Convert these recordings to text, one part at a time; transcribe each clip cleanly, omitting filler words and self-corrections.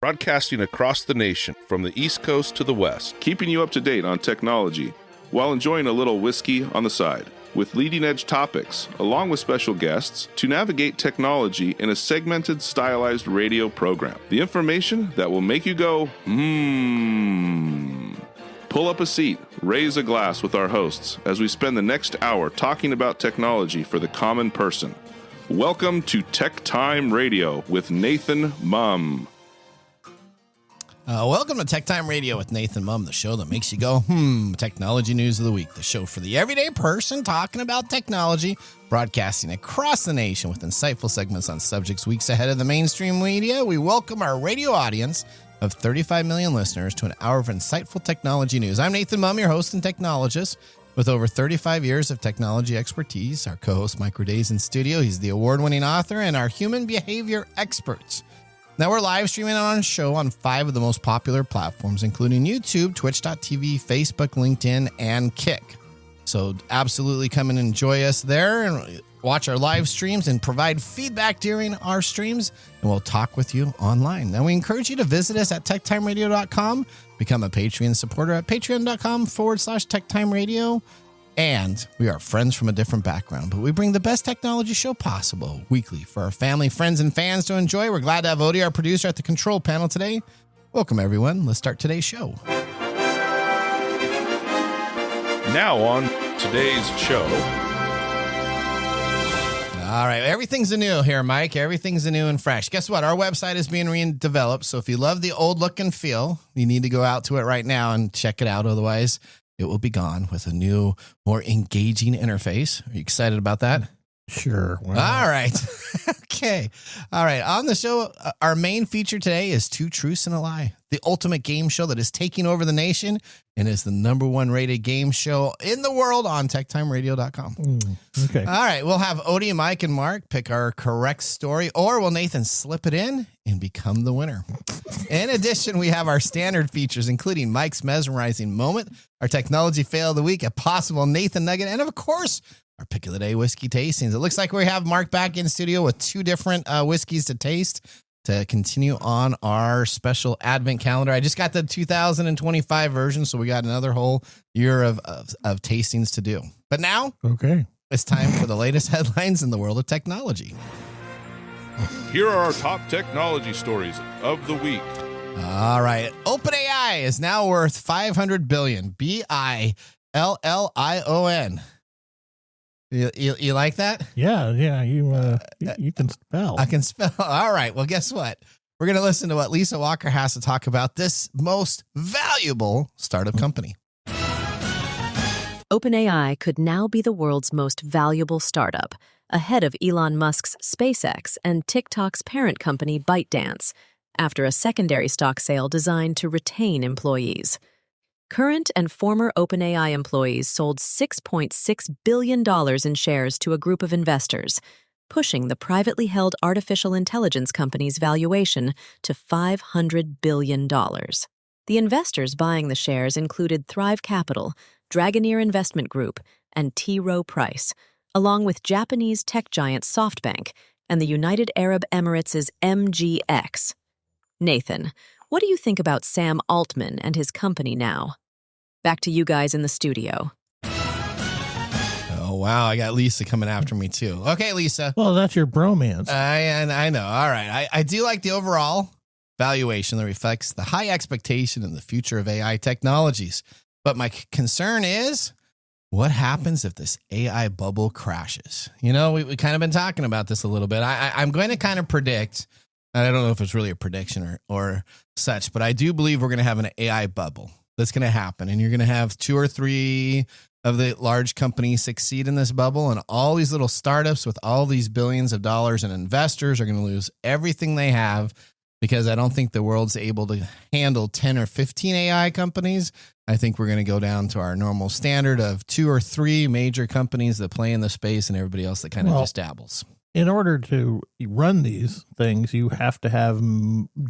broadcasting across the nation from the East Coast to the West, keeping you up to date on technology while enjoying a little whiskey on the side, with leading-edge topics, along with special guests, to navigate technology in a segmented, stylized radio program. The information that will make you go, Pull up a seat, raise a glass with our hosts as we spend the next hour talking about technology for the common person. Welcome to TechTime Radio with Nathan Mumm. Welcome to TechTime Radio with Nathan Mumm, the show that makes you go, technology news of the week, the show for the everyday person talking about technology, broadcasting across the nation with insightful segments on subjects weeks ahead of the mainstream media. We welcome our radio audience of 35 million listeners to an hour of insightful technology news. I'm Nathan Mumm, your host and technologist with over 35 years of technology expertise. Our co-host Mike Roday's in studio. He's the award-winning author and our human behavior experts. Now we're live streaming on our show on 5 of the most popular platforms, including YouTube, Twitch.tv, Facebook, LinkedIn, and Kick. So absolutely come and enjoy us there and watch our live streams and provide feedback during our streams, and we'll talk with you online. Now we encourage you to visit us at techtimeradio.com, become a Patreon supporter at patreon.com/techtimeradio. And we are friends from a different background, but we bring the best technology show possible weekly for our family, friends, and fans to enjoy. We're glad to have Odie, our producer, at the control panel today. Welcome, everyone. Let's start today's show. Now on today's show. All right. Everything's new here, Mike. Everything's new and fresh. Guess what? Our website is being redeveloped. So if you love the old look and feel, you need to go out to it right now and check it out. Otherwise, it will be gone with a new, more engaging interface. Are you excited about that? Sure. All right. Okay. All right. On the show, our main feature today is Two Truths and a Lie, the ultimate game show that is taking over the nation and is the #1 rated game show in the world on techtimeradio.com. Okay. All right. We'll have Odie, Mike, and Mark pick our correct story, or will Nathan slip it in and become the winner? In addition, we have our standard features, including Mike's mesmerizing moment, our technology fail of the week, a possible Nathan nugget, and of course, our pick of the day whiskey tastings. It looks like we have Mark back in studio with 2 different whiskeys to taste to continue on our special advent calendar. I just got the 2025 version, so we got another whole year of tastings to do. But now, okay, it's time for the latest headlines in the world of technology. Here are our top technology stories of the week. All right. OpenAI is now worth $500 billion. BILLION. You like that? Yeah. You can spell. I can spell. All right. Well, guess what? We're going to listen to what Lisa Walker has to talk about this most valuable startup company. OpenAI could now be the world's most valuable startup, ahead of Elon Musk's SpaceX and TikTok's parent company ByteDance, after a secondary stock sale designed to retain employees. Current and former OpenAI employees sold $6.6 billion in shares to a group of investors, pushing the privately held artificial intelligence company's valuation to $500 billion. The investors buying the shares included Thrive Capital, Dragoneer Investment Group, and T. Rowe Price, along with Japanese tech giant SoftBank and the United Arab Emirates' MGX. Nathan, what do you think about Sam Altman and his company now? Back to you guys in the studio. Oh, wow. I got Lisa coming after me, too. Okay, Lisa. Well, that's your bromance. I know. All right. I do like the overall valuation that reflects the high expectation in the future of AI technologies. But my concern is, what happens if this AI bubble crashes? You know, we kind of been talking about this a little bit. I'm going to kind of predict, and I don't know if it's really a prediction or such, but I do believe we're going to have an AI bubble. That's going to happen. And you're going to have 2 or 3 of the large companies succeed in this bubble. And all these little startups with all these billions of dollars and investors are going to lose everything they have, because I don't think the world's able to handle 10 or 15 AI companies. I think we're going to go down to our normal standard of 2 or 3 major companies that play in the space and everybody else that kind of just dabbles. In order to run these things, you have to have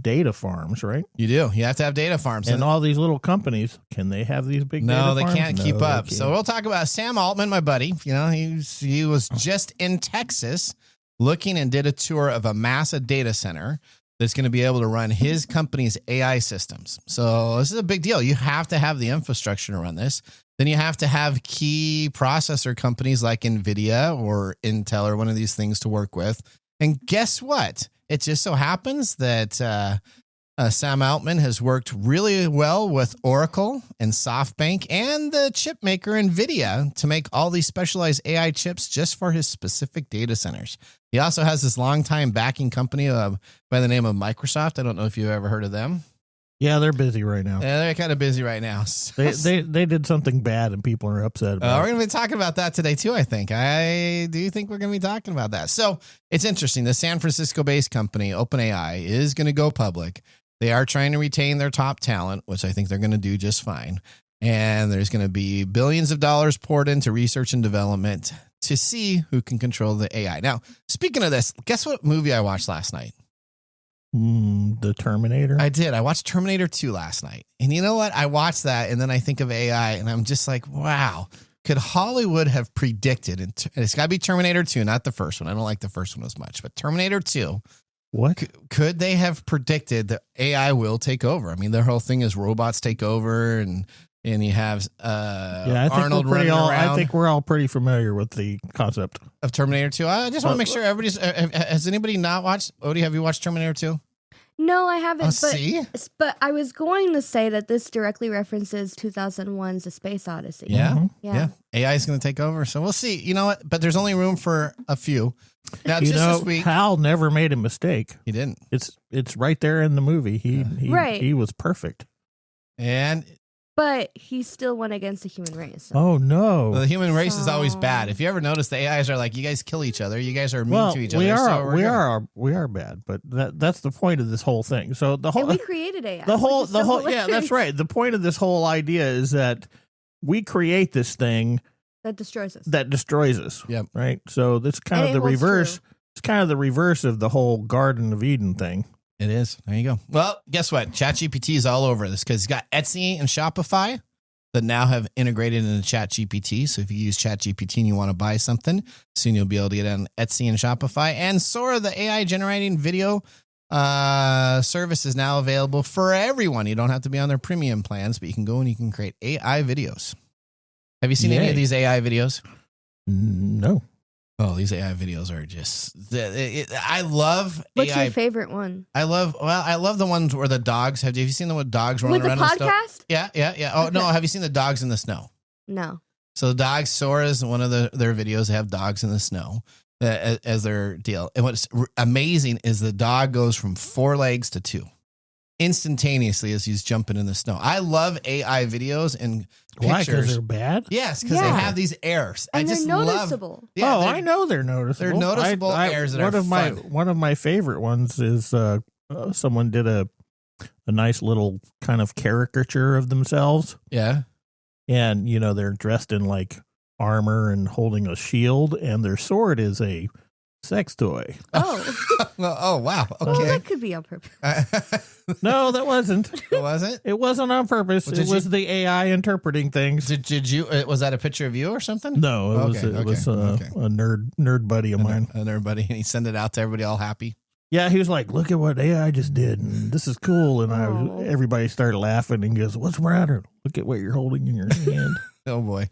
data farms, right? You do. You have to have data farms. And all these little companies, can they have these big data farms? No, they can't keep up. So we'll talk about Sam Altman, my buddy. You know, he was just in Texas looking and did a tour of a massive data center that's going to be able to run his company's AI systems. So this is a big deal. You have to have the infrastructure to run this. Then you have to have key processor companies like NVIDIA or Intel or one of these things to work with. And guess what? It just so happens that Sam Altman has worked really well with Oracle and SoftBank and the chip maker NVIDIA to make all these specialized AI chips just for his specific data centers. He also has this longtime backing company by the name of Microsoft. I don't know if you've ever heard of them. Yeah, they're busy right now. Yeah, they're kind of busy right now. They did something bad and people are upset about We're going to be talking about that today too, I think. I do think we're going to be talking about that. So it's interesting. The San Francisco-based company, OpenAI, is going to go public. They are trying to retain their top talent, which I think they're going to do just fine. And there's going to be billions of dollars poured into research and development to see who can control the AI. Now, speaking of this, guess what movie I watched last night? The Terminator. I did. I watched Terminator 2 last night. And you know what? I watched that and then I think of AI and I'm just like, wow, could Hollywood have predicted? And it's got to be Terminator 2, not the first one. I don't like the first one as much, but Terminator 2. What? Could they have predicted that AI will take over? I mean, their whole thing is robots take over and you have Arnold running around. I think we're all pretty familiar with the concept of Terminator 2. I just want to make sure everybody's. Has anybody not watched? Odie, have you watched Terminator 2? No, I haven't. But I was going to say that this directly references 2001's A Space Odyssey. Yeah. AI is going to take over. So we'll see. You know what? But there's only room for a few. Now, this week, Hal never made a mistake. He didn't. It's right there in the movie. He was perfect. But he still went against the human race. So. Oh, no. Well, the human race is always bad. If you ever notice, the AIs are like, you guys kill each other. You guys are mean to each other. We are bad, but that's the point of this whole thing. So we created AI. Yeah, that's right. The point of this whole idea is that we create this thing that destroys us. Yep. Right. So that's kind of the reverse. True. It's kind of the reverse of the whole Garden of Eden thing. It is. There you go. Well, guess what? ChatGPT is all over this because it's got Etsy and Shopify that now have integrated into ChatGPT. So if you use ChatGPT and you want to buy something, soon you'll be able to get it on Etsy and Shopify. And Sora, the AI generating video service, is now available for everyone. You don't have to be on their premium plans, but you can go and you can create AI videos. Have you seen any of these AI videos? No. Oh, these AI videos are just. I love. What's AI. your favorite one? I love the ones where the dogs have. Have you seen the dogs running with around? The podcast? Yeah. Oh no, have you seen the dogs in the snow? No. So the dogs, Sora's one of their videos. They have dogs in the snow as their deal. And what's amazing is the dog goes from 4 legs to 2 instantaneously as he's jumping in the snow. I love AI videos and pictures. Why? Because they're bad? Yes, because they have these airs. And I just they're noticeable. I know they're noticeable. They're noticeable airs that are fun. One of my favorite ones is someone did a nice little kind of caricature of themselves. Yeah. And, they're dressed in like armor and holding a shield, and their sword is a sex toy. Oh. Oh, wow. Okay. Well, that could be on purpose. No, that wasn't. It wasn't? It wasn't on purpose. It was the AI interpreting things. Did you? Was that a picture of you or something? No, it was a nerd buddy of mine. A nerd buddy, and he sent it out to everybody all happy. Yeah, he was like, "Look at what AI just did, and this is cool." And everybody started laughing and goes, "What's the matter? Look at what you're holding in your hand." Oh boy!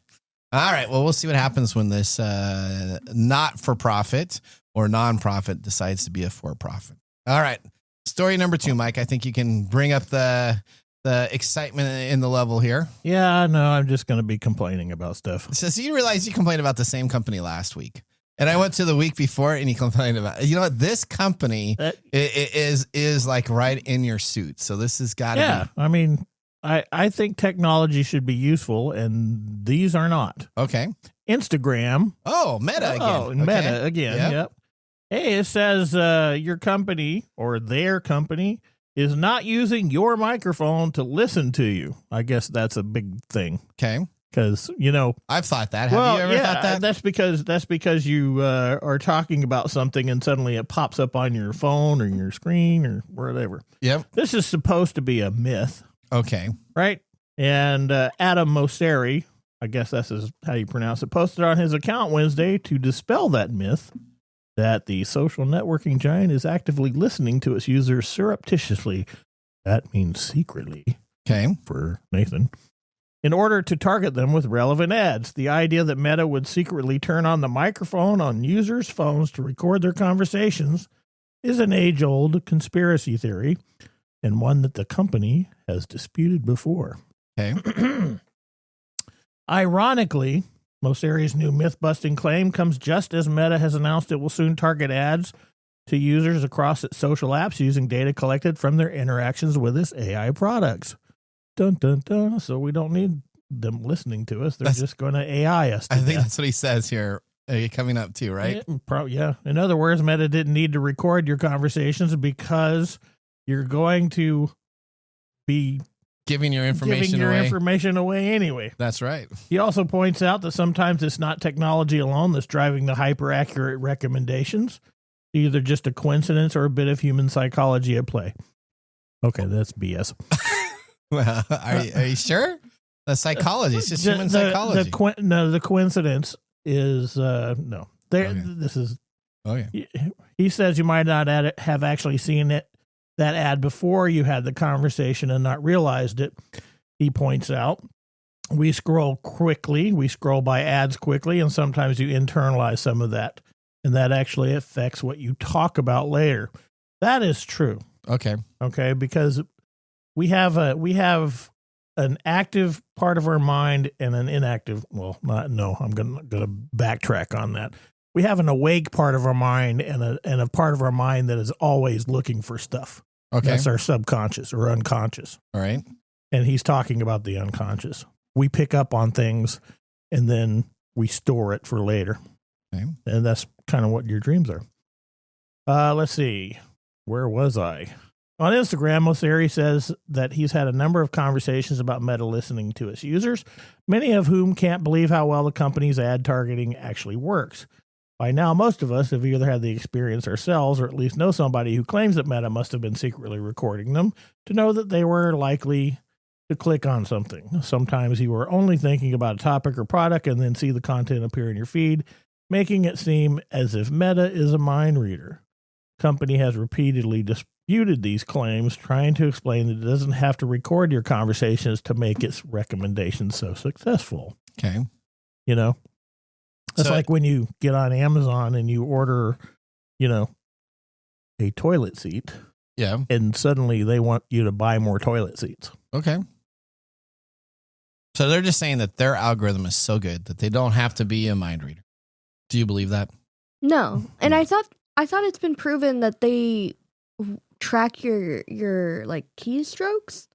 All right, well, we'll see what happens when this not-for-profit or non-profit decides to be a for-profit. All right, story number 2, Mike. I think you can bring up the excitement in the level here. Yeah, no, I'm just going to be complaining about stuff. So you realize you complained about the same company last week. And I went to the week before and you complained about, this company is like right in your suit. So this has got to be. Yeah, I mean, I think technology should be useful, and these are not. Okay. Instagram. Oh, Meta again. Oh, Meta again. Yep. Hey, it says your company or their company is not using your microphone to listen to you. I guess that's a big thing. Okay. Because, I've thought that. Have you ever thought that? That's because you are talking about something and suddenly it pops up on your phone or your screen or whatever. Yep. This is supposed to be a myth. Okay. Right? And Adam Mosseri, I guess that's how you pronounce it, posted on his account Wednesday to dispel that myth that the social networking giant is actively listening to its users surreptitiously. That means secretly. Okay. For Nathan. In order to target them with relevant ads. The idea that Meta would secretly turn on the microphone on users' phones to record their conversations is an age-old conspiracy theory, and one that the company has disputed before. Okay. Ironically, Mosseri's new myth-busting claim comes just as Meta has announced it will soon target ads to users across its social apps using data collected from their interactions with its AI products. Dun, dun, dun. So we don't need them listening to us. They're just going to AI us to I think death. that's what he says here coming up too, right? Yeah. In other words, Meta didn't need to record your conversations because you're going to be Giving your information away anyway. That's right. He also points out that sometimes it's not technology alone that's driving the hyper-accurate recommendations. Either just a coincidence or a bit of human psychology at play. Okay, that's BS. Well, are you sure? The psychology. It's just human psychology. The coincidence is no. Okay. This is. Okay. He says you might not have actually seen that ad before you had the conversation and not realized it. He points out we scroll quickly, we scroll by ads quickly, and sometimes you internalize some of that, and that actually affects what you talk about later. That is true. Okay, because we have an active part of our mind and an inactive. Well, I'm going to backtrack on that. We have an awake part of our mind and a part of our mind that is always looking for stuff. Okay. That's our subconscious or unconscious. All right. And he's talking about the unconscious. We pick up on things and then we store it for later. Okay. And that's kind of what your dreams are. Let's see. Where was I? On Instagram, Mosseri says that he's had a number of conversations about Meta listening to its users, many of whom can't believe how well the company's ad targeting actually works. By now, most of us have either had the experience ourselves or at least know somebody who claims that Meta must have been secretly recording them to know that they were likely to click on something. Sometimes you are only thinking about a topic or product and then see the content appear in your feed, making it seem as if Meta is a mind reader. The company has repeatedly disputed these claims, trying to explain that it doesn't have to record your conversations to make its recommendations so successful. Okay. You know? It's like when you get on Amazon and you order, a toilet seat. Yeah. And suddenly they want you to buy more toilet seats. Okay. So they're just saying that their algorithm is so good that they don't have to be a mind reader. Do you believe that? No. And I thought it's been proven that they track your like keystrokes.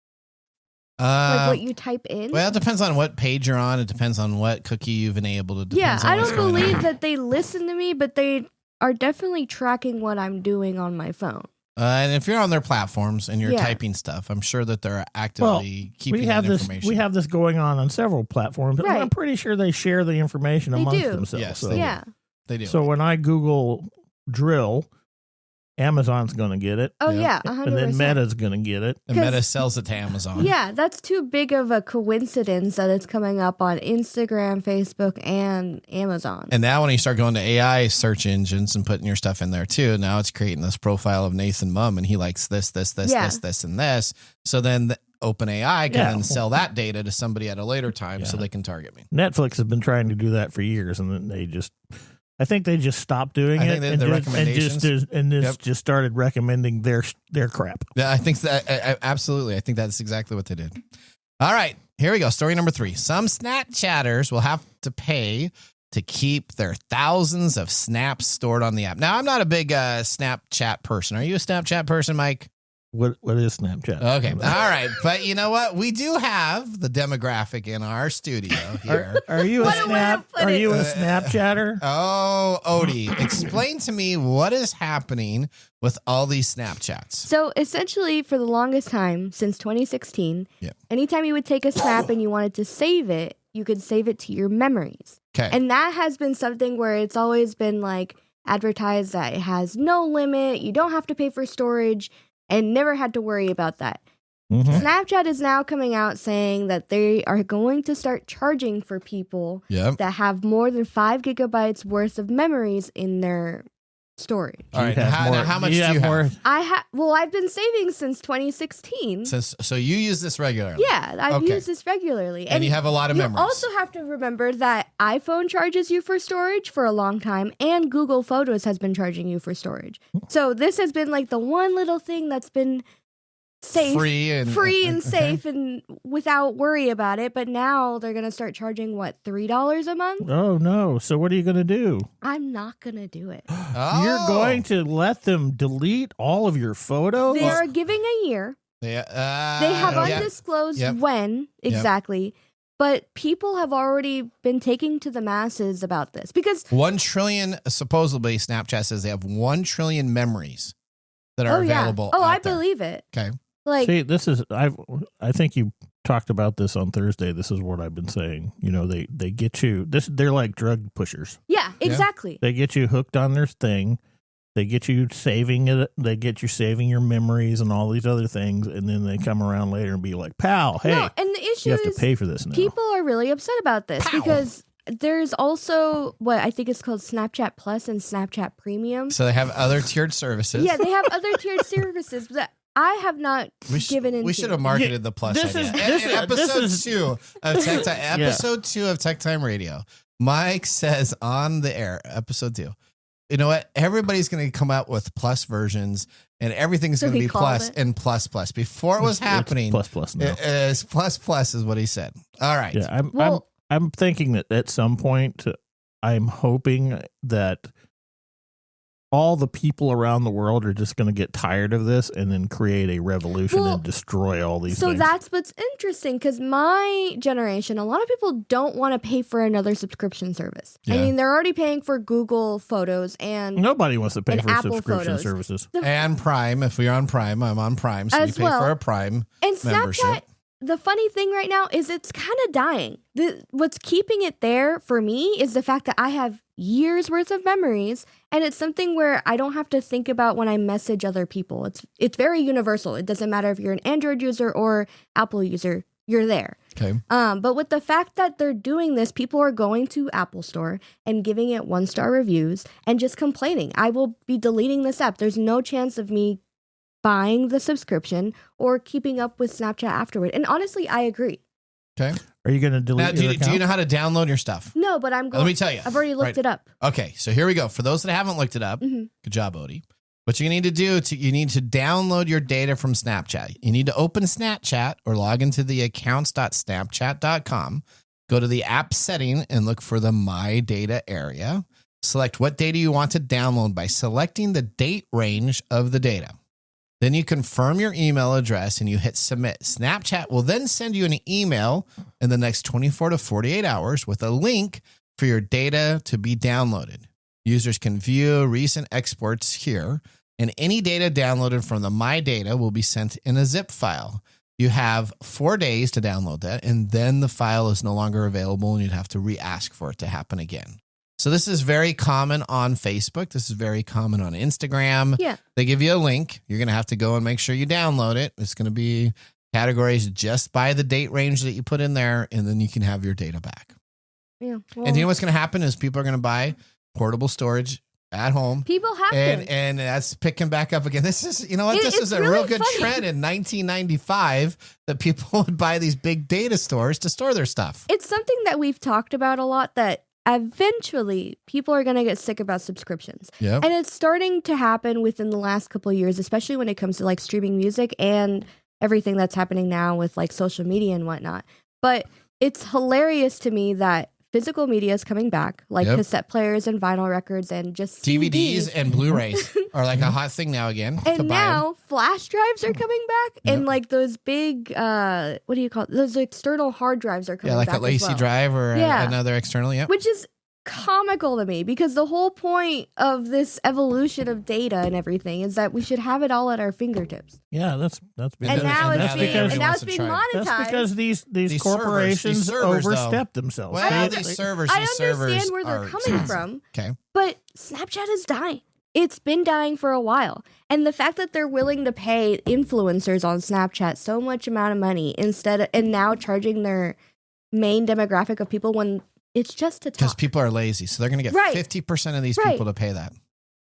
Like what you type in? Well, it depends on what page you're on. It depends on what cookie you've enabled. Yeah, I don't believe that they listen to me, but they are definitely tracking what I'm doing on my phone. And if you're on their platforms and you're typing stuff, I'm sure that they're actively keeping that information. We have this going on several platforms. Right. I'm pretty sure they share the information amongst themselves. Yes, so. They do. So when I Google drill, Amazon's going to get it. Oh, yeah, 100%. And then Meta's going to get it. And Meta sells it to Amazon. Yeah, that's too big of a coincidence that it's coming up on Instagram, Facebook, and Amazon. And now when you start going to AI search engines and putting your stuff in there too, now it's creating this profile of Nathan Mumm, and he likes this, and this. So then OpenAI can then sell that data to somebody at a later time so they can target me. Netflix has been trying to do that for years, and then I think they just stopped doing it and just started recommending their crap. Yeah, I think that absolutely. I think that's exactly what they did. All right, here we go. Story number 3. Some Snapchatters will have to pay to keep their thousands of snaps stored on the app. Now, I'm not a big Snapchat person. Are you a Snapchat person, Mike? What is Snapchat? Okay. All right. But you know what? We do have the demographic in our studio here. Are you a Snapchatter? Oh, Odie, explain to me what is happening with all these Snapchats. So essentially, for the longest time, since 2016, anytime you would take a snap and you wanted to save it, you could save it to your memories. Okay. And that has been something where it's always been like advertised that it has no limit. You don't have to pay for storage. And never had to worry about that. Mm-hmm. Snapchat is now coming out saying that they are going to start charging for people that have more than 5 gigabytes worth of memories in their storage. All right. How much do you have? I've been saving since 2016. So you use this regularly? Yeah, I've used this regularly. And you have a lot of memories. You also have to remember that iPhone charges you for storage for a long time, and Google Photos has been charging you for storage. So this has been like the one little thing that's been safe, free and safe and without worry about it. But now they're going to start charging, what, $3 a month? Oh, no. So what are you going to do? I'm not going to do it. You're going to let them delete all of your photos? They are giving a year. They have undisclosed when exactly. But people have already been taking to the masses about this because 1 trillion, supposedly Snapchat says they have 1 trillion memories that are available. Oh, I believe it. Okay. Like, see, this is I think you talked about this on Thursday. This is what I've been saying. You know, they get you. They're like drug pushers. Yeah, exactly. They get you hooked on their thing. They get you saving it. They get you saving your memories and all these other things, and then they come around later and be like, "Pal, hey, no, and the issue you have is to pay for this now." People are really upset about this because there's also what I think is called Snapchat Plus and Snapchat Premium. So they have other tiered services. Yeah, they have other tiered services that I have not given into. We should have marketed the Plus idea. Episode 2 of Tech Time. Episode 2 of Tech Time Radio. Mike says on the air, episode 2. You know what? Everybody's going to come out with Plus versions, and everything's going to be Plus and Plus Plus. Before it was happening, Plus now. It is Plus is what he said. All right. Yeah, I'm thinking that at some point, I'm hoping that all the people around the world are just going to get tired of this and then create a revolution and destroy all these things. So that's what's interesting because my generation, a lot of people don't want to pay for another subscription service. Yeah. I mean, they're already paying for Google Photos and nobody wants to pay for Apple subscription Photos. services. And Prime. If we are on Prime, I'm on Prime, so you pay for a Prime membership. Snapchat, the funny thing right now is it's kind of dying. What's keeping it there for me is the fact that I have years worth of memories, and it's something where I don't have to think about when I message other people. It's very universal. It doesn't matter if you're an Android user or Apple user, you're there. Okay. But with the fact that they're doing this, people are going to Apple Store and giving it 1-star reviews and just complaining. I will be deleting this app. There's no chance of me buying the subscription or keeping up with Snapchat afterward. And honestly, I agree. Okay. Are you going to delete your account? Do you know how to download your stuff? No, but I'm going. Let me tell you. I've already looked it up. Okay, so here we go. For those that haven't looked it up, good job, Odie. What you need to do, you need to download your data from Snapchat. You need to open Snapchat or log into the accounts.snapchat.com. Go to the app setting and look for the My Data area. Select what data you want to download by selecting the date range of the data. Then you confirm your email address and you hit submit. Snapchat will then send you an email in the next 24 to 48 hours with a link for your data to be downloaded. Users can view recent exports here, and any data downloaded from the My Data will be sent in a zip file. You have 4 days to download that, and then the file is no longer available and you'd have to re-ask for it to happen again. So this is very common on Facebook. This is very common on Instagram. Yeah. They give you a link. You're going to have to go and make sure you download it. It's going to be categorized just by the date range that you put in there, and then you can have your data back. Yeah. Well, and you know what's going to happen is people are going to buy portable storage at home. People have to. And that's picking back up again. This is, you know what? This is a really real good trend in 1995 that people would buy these big data stores to store their stuff. It's something that we've talked about a lot that eventually people are going to get sick about subscriptions. Yep. And it's starting to happen within the last couple of years, especially when it comes to like streaming music and everything that's happening now with like social media and whatnot. But it's hilarious to me that physical media is coming back, like cassette players and vinyl records and just DVDs and Blu-rays are like a hot thing now again. And now flash drives are coming back, and like those big, what do you call it? Those external hard drives are coming back. Yeah, like a lacy drive or another external. Yeah, which is comical to me because the whole point of this evolution of data and everything is that we should have it all at our fingertips. Yeah, that's been and now it's being monetized. That's because these corporations overstep themselves. Well, these servers. I understand where they're coming from. Okay, but Snapchat is dying. It's been dying for a while, and the fact that they're willing to pay influencers on Snapchat so much amount of money and now charging their main demographic of people when it's just to talk. Because people are lazy, so they're going to get 50% of these people to pay that.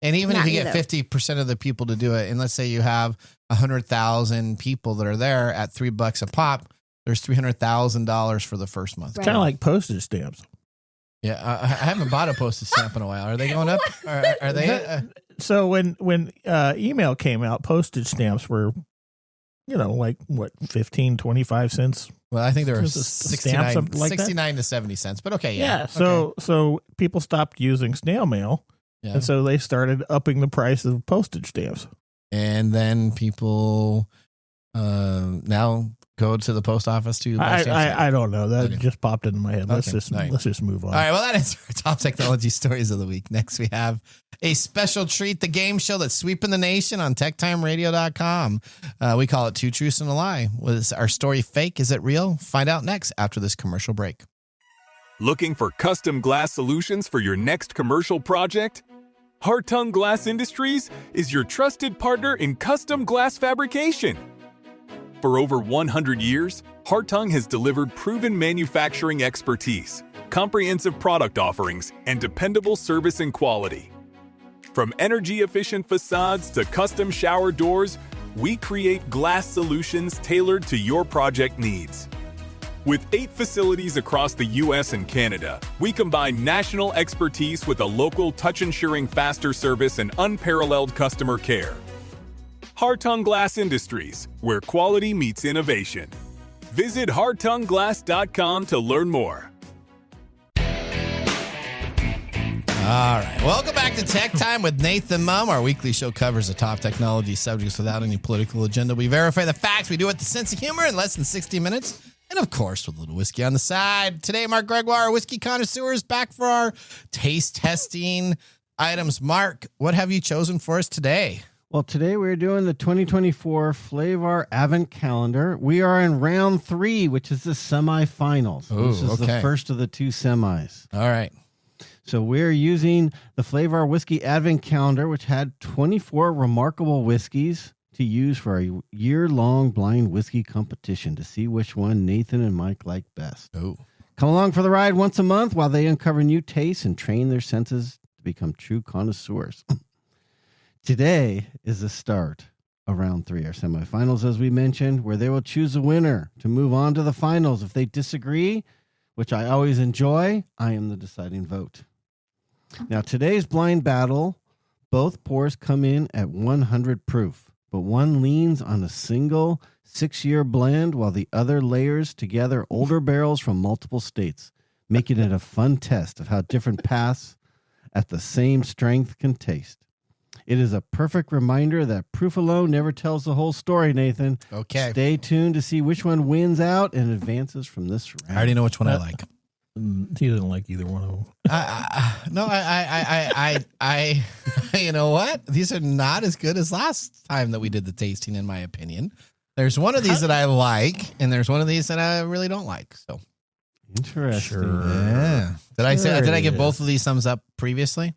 And even if Not you me, get though. 50% of the people to do it, and let's say you have 100,000 people that are there at $3 a pop, there's $300,000 for the first month. Right. Kind of like postage stamps. Yeah, I haven't bought a postage stamp in a while. Are they going up? Are they? So when email came out, postage stamps were, like what, 15, 25 cents. Well, I think there were Just a stamp, 69, something like that? 69 to 70 cents. But okay, yeah. So people stopped using snail mail, Yeah. and so they started upping the price of postage stamps. And then people now go to the post office to buy stamps. I don't know. That Okay. just popped into my head. Let's Okay. just All right. let's just move on. All right, well, that is our top technology stories of the week. Next, we have a special treat, the game show that's sweeping the nation on TechTimeRadio.com. We call it Two Truths and a Lie. Was our story fake? Is it real? Find out next after this commercial break. Looking for custom glass solutions for your next commercial project? Hartung Glass Industries is your trusted partner in custom glass fabrication. For over 100 years, Hartung has delivered proven manufacturing expertise, comprehensive product offerings, and dependable service and quality. From energy-efficient facades to custom shower doors, we create glass solutions tailored to your project needs. With 8 facilities across the U.S. and Canada, we combine national expertise with a local touch-ensuring faster service and unparalleled customer care. Hartung Glass Industries, where quality meets innovation. Visit hartungglass.com to learn more. All right. Welcome back to Tech Time with Nathan Mumm. Our weekly show covers the top technology subjects without any political agenda. We verify the facts. We do it with a sense of humor in less than 60 minutes. And, of course, with a little whiskey on the side. Today, Mark Gregoire, our whiskey connoisseur, is back for our taste testing items. Mark, what have you chosen for us today? Well, today we're doing the 2024 Flavor Advent Calendar. We are in round 3, which is the semifinals. Ooh, This is okay. the first of the 2 semis. All right. So we're using the Flavor Whiskey Advent Calendar, which had 24 remarkable whiskeys to use for a year-long blind whiskey competition to see which one Nathan and Mike like best. Oh. Come along for the ride once a month while they uncover new tastes and train their senses to become true connoisseurs. Today is the start of round 3, our semifinals, as we mentioned, where they will choose a winner to move on to the finals. If they disagree, which I always enjoy, I am the deciding vote. Now, today's blind battle, both pours come in at 100 proof, but one leans on a single 6-year blend while the other layers together older barrels from multiple states, making it a fun test of how different paths at the same strength can taste. It is a perfect reminder that proof alone never tells the whole story, Nathan. Okay. Stay tuned to see which one wins out and advances from this round. I already know which one I like. He didn't like either one of them. I you know what? These are not as good as last time that we did the tasting, in my opinion. There's one of these that I like, and there's one of these that I really don't like. So, Interesting. yeah. Did I say? Sure Did I it give is. both of these thumbs up previously,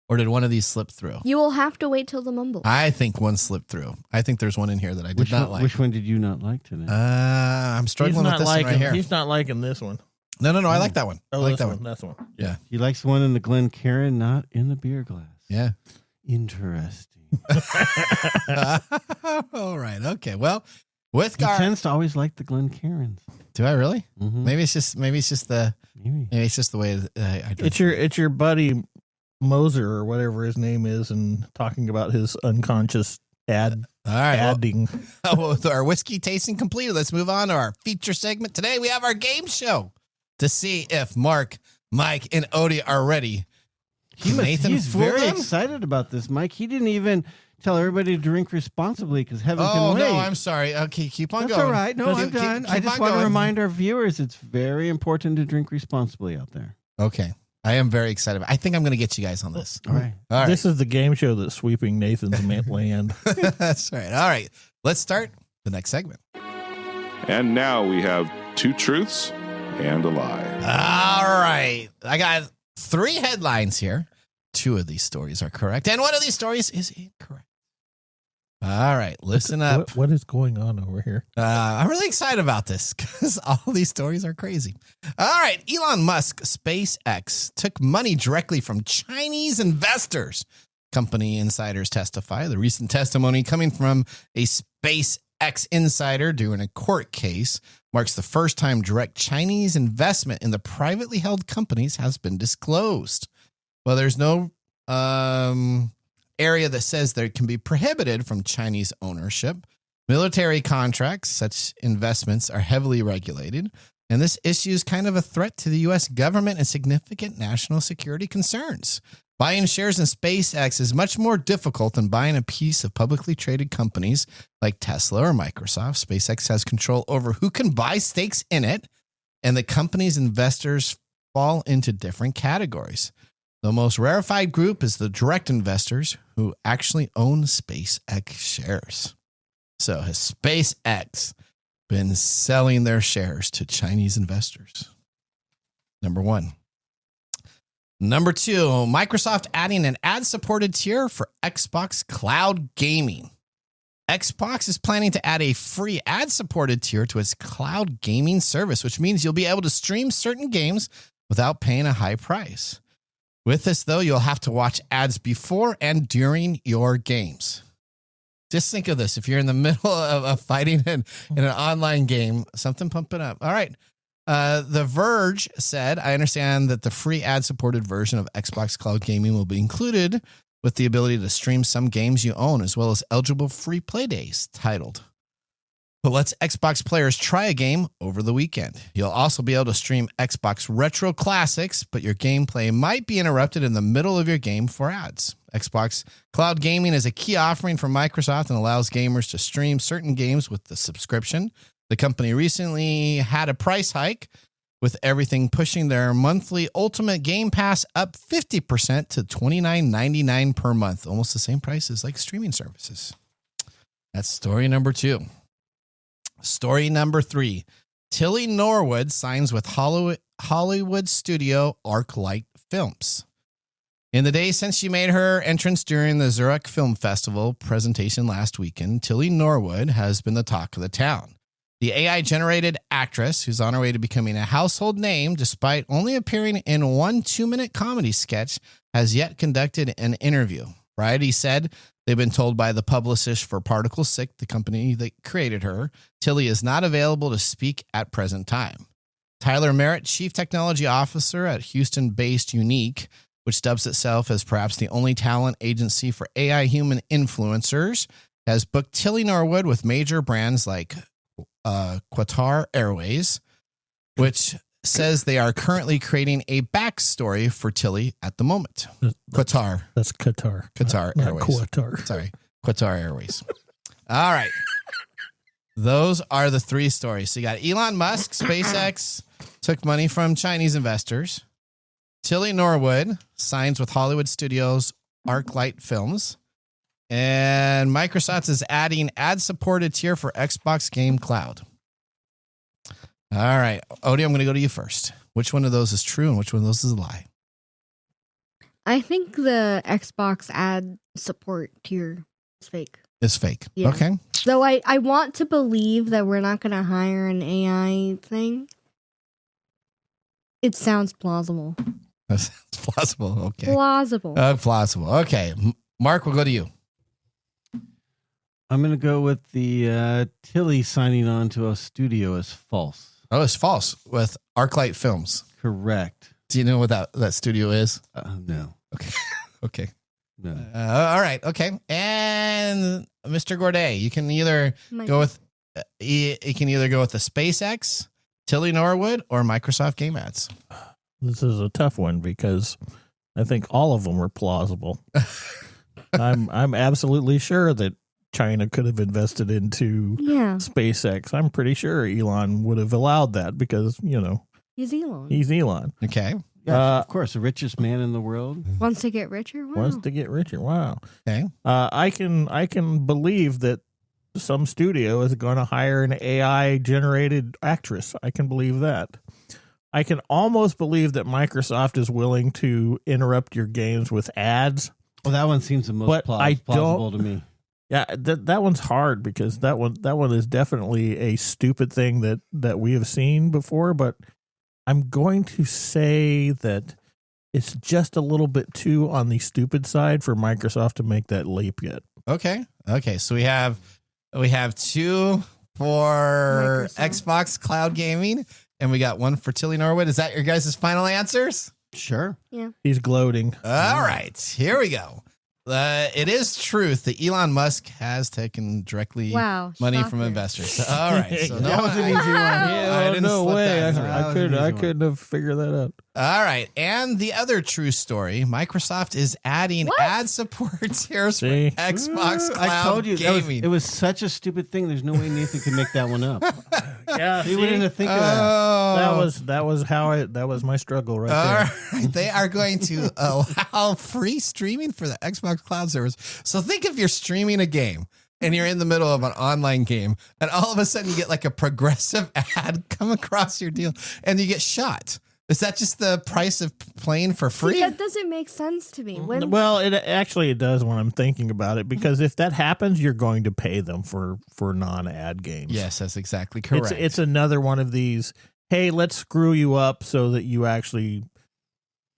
or did one of these slip through? You will have to wait till the mumble. I think one slipped through. I think there's one in here that I did Which not one, like. which one did you not like today? I'm He's struggling with not this one liking. right here. He's not liking this one. No. I like that one. I Oh, like this that one. one. That's one. Yeah. He likes the one in the Glencairn, not in the beer glass. Yeah. Interesting. All right. Okay. Well, with He Gar, tends to always like the Glencairns. do I really? Mm-hmm. Maybe it's just the way that I drink. It's your buddy Moser or whatever his name is, and talking about his unconscious All right. Well, adding. with our whiskey tasting completed, let's move on to our feature segment. Today we have our game show to see if Mark, Mike, and Odie are ready. He's fool very them? excited about this, Mike. He didn't even tell everybody to drink responsibly because heaven can Oh wait. no, I'm sorry. Okay, keep on That's going. all right. No, I'm done. I just want to remind our viewers it's very important to drink responsibly out there. Okay, I am very excited. I think I'm going to get you guys on this. All right. All right. This is the game show that's sweeping Nathan's land. That's right. All right. Let's start the next segment. And now we have 2 truths and a lie. All right. I got 3 headlines here. 2 of these stories are correct, and 1 of these stories is incorrect. All right. Listen up. What is going on over here? I'm really excited about this because all these stories are crazy. All right. Elon Musk, SpaceX, took money directly from Chinese investors, Company insiders testify. The recent testimony coming from a SpaceX insider during a court case marks the first time direct Chinese investment in the privately held companies has been disclosed. Well, there's no area that says there can be prohibited from Chinese ownership. Military contracts, such investments are heavily regulated, and this issue is kind of a threat to the U.S. government and significant national security concerns. Buying shares in SpaceX is much more difficult than buying a piece of publicly traded companies like Tesla or Microsoft. SpaceX has control over who can buy stakes in it, and the company's investors fall into different categories. The most rarefied group is the direct investors who actually own SpaceX shares. So has SpaceX been selling their shares to Chinese investors? Number one. Number two, Microsoft adding an ad-supported tier for Xbox Cloud Gaming. Xbox is planning to add a free ad-supported tier to its cloud gaming service, which means you'll be able to stream certain games without paying a high price. With this, though, you'll have to watch ads before and during your games. Just think of this. If you're in the middle of fighting in an online game, something pumping up. All right. The Verge said, I understand that the free ad-supported version of Xbox Cloud Gaming will be included with the ability to stream some games you own, as well as eligible free play days, titled. But lets Xbox players try a game over the weekend. You'll also be able to stream Xbox Retro Classics, but your gameplay might be interrupted in the middle of your game for ads. Xbox Cloud Gaming is a key offering from Microsoft and allows gamers to stream certain games with the subscription. The company recently had a price hike, with everything pushing their monthly Ultimate Game Pass up 50% to $29.99 per month, almost the same price as like streaming services. That's story number two. Story number three, Tilly Norwood signs with Hollywood studio ArcLight Films. In the days since she made her entrance during the Zurich Film Festival presentation last weekend, Tilly Norwood has been the talk of the town. The AI-generated actress, who's on her way to becoming a household name despite only appearing in one 2-minute comedy sketch, has yet conducted an interview. Variety said they've been told by the publicist for Particle 6, the company that created her, Tilly is not available to speak at present time. Tyler Merritt, Chief Technology Officer at Houston-based Unique, which dubs itself as perhaps the only talent agency for AI human influencers, has booked Tilly Norwood with major brands like Qatar Airways, which says they are currently creating a backstory for Tilly at the moment. Qatar. That's Qatar. Qatar not Airways. Qatar. Sorry. Qatar Airways. All right. Those are the three stories. So you got Elon Musk, SpaceX, took money from Chinese investors. Tilly Norwood signs with Hollywood studios ArcLight Films. And Microsoft is adding ad-supported tier for Xbox Game Cloud. All right. Odie, I'm going to go to you first. Which one of those is true and which one of those is a lie? I think the Xbox ad support tier is fake. It's fake. Yeah. Okay. Though I want to believe that we're not going to hire an AI thing. It sounds plausible. That sounds plausible. Okay. Plausible. Plausible. Okay. Mark, we'll go to you. I'm going to go with the Tilly signing on to a studio is false. Oh, it's false with ArcLight Films. Correct. Do you know what that studio is? No. Okay. Okay. No. All right. Okay. And Mr. Gourdet, you can either go with the SpaceX, Tilly Norwood, or Microsoft Game Ads. This is a tough one because I think all of them are plausible. I'm absolutely sure that China could have invested into SpaceX. I'm pretty sure Elon would have allowed that because, he's Elon. He's Elon. Okay. Yeah, of course, the richest man in the world. Wants to get richer? Wow. Wants to get richer. Wow. Okay. I can believe that some studio is going to hire an AI generated actress. I can believe that. I can almost believe that Microsoft is willing to interrupt your games with ads. Well, that one seems the most plausible to me. Yeah, that one's hard because that one is definitely a stupid thing that we have seen before. But I'm going to say that it's just a little bit too on the stupid side for Microsoft to make that leap yet. Okay. So we have 2 for Microsoft. Xbox Cloud Gaming, and we got 1 for Tilly Norwood. Is that your guys' final answers? Sure. Yeah. He's gloating. All right, here we go. It is truth that Elon Musk has taken directly money from shocker. investors. All right, so That was an easy one. I didn't no slip way. that through. I couldn't have figured that out. All right, and the other true story: Microsoft is adding What? ad support tiers for See? Xbox Cloud I told you Gaming. it was such a stupid thing. There's no way Nathan could make that one up. Yeah, He wouldn't have think of that. Oh. that was my struggle right All there. right. They are going to allow free streaming for the Xbox Cloud service. So think if you're streaming a game and you're in the middle of an online game and all of a sudden you get like a progressive ad come across your deal and you get shot. Is that just the price of playing for free? See, that doesn't make sense to me. When Well, it does when I'm thinking about it, because if that happens, you're going to pay them for non-ad games. Yes, that's exactly correct. It's another one of these, hey, let's screw you up so that you actually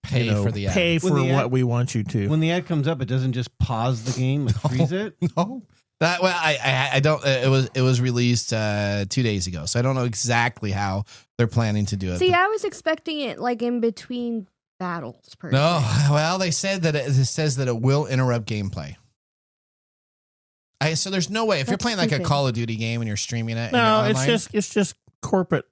pay for the ad. pay for When the what ad- we want you to. When the ad comes up, it doesn't just pause the game, like freeze it. No. That well, I don't. It was released 2 days ago, so I don't know exactly how they're planning to do it. see, I was expecting it like in between battles. No, well, they said that it says that it will interrupt gameplay. So there's no way if you're That's playing like a stupid. Call of Duty game and you're streaming it. and No, you're it's online, just corporate.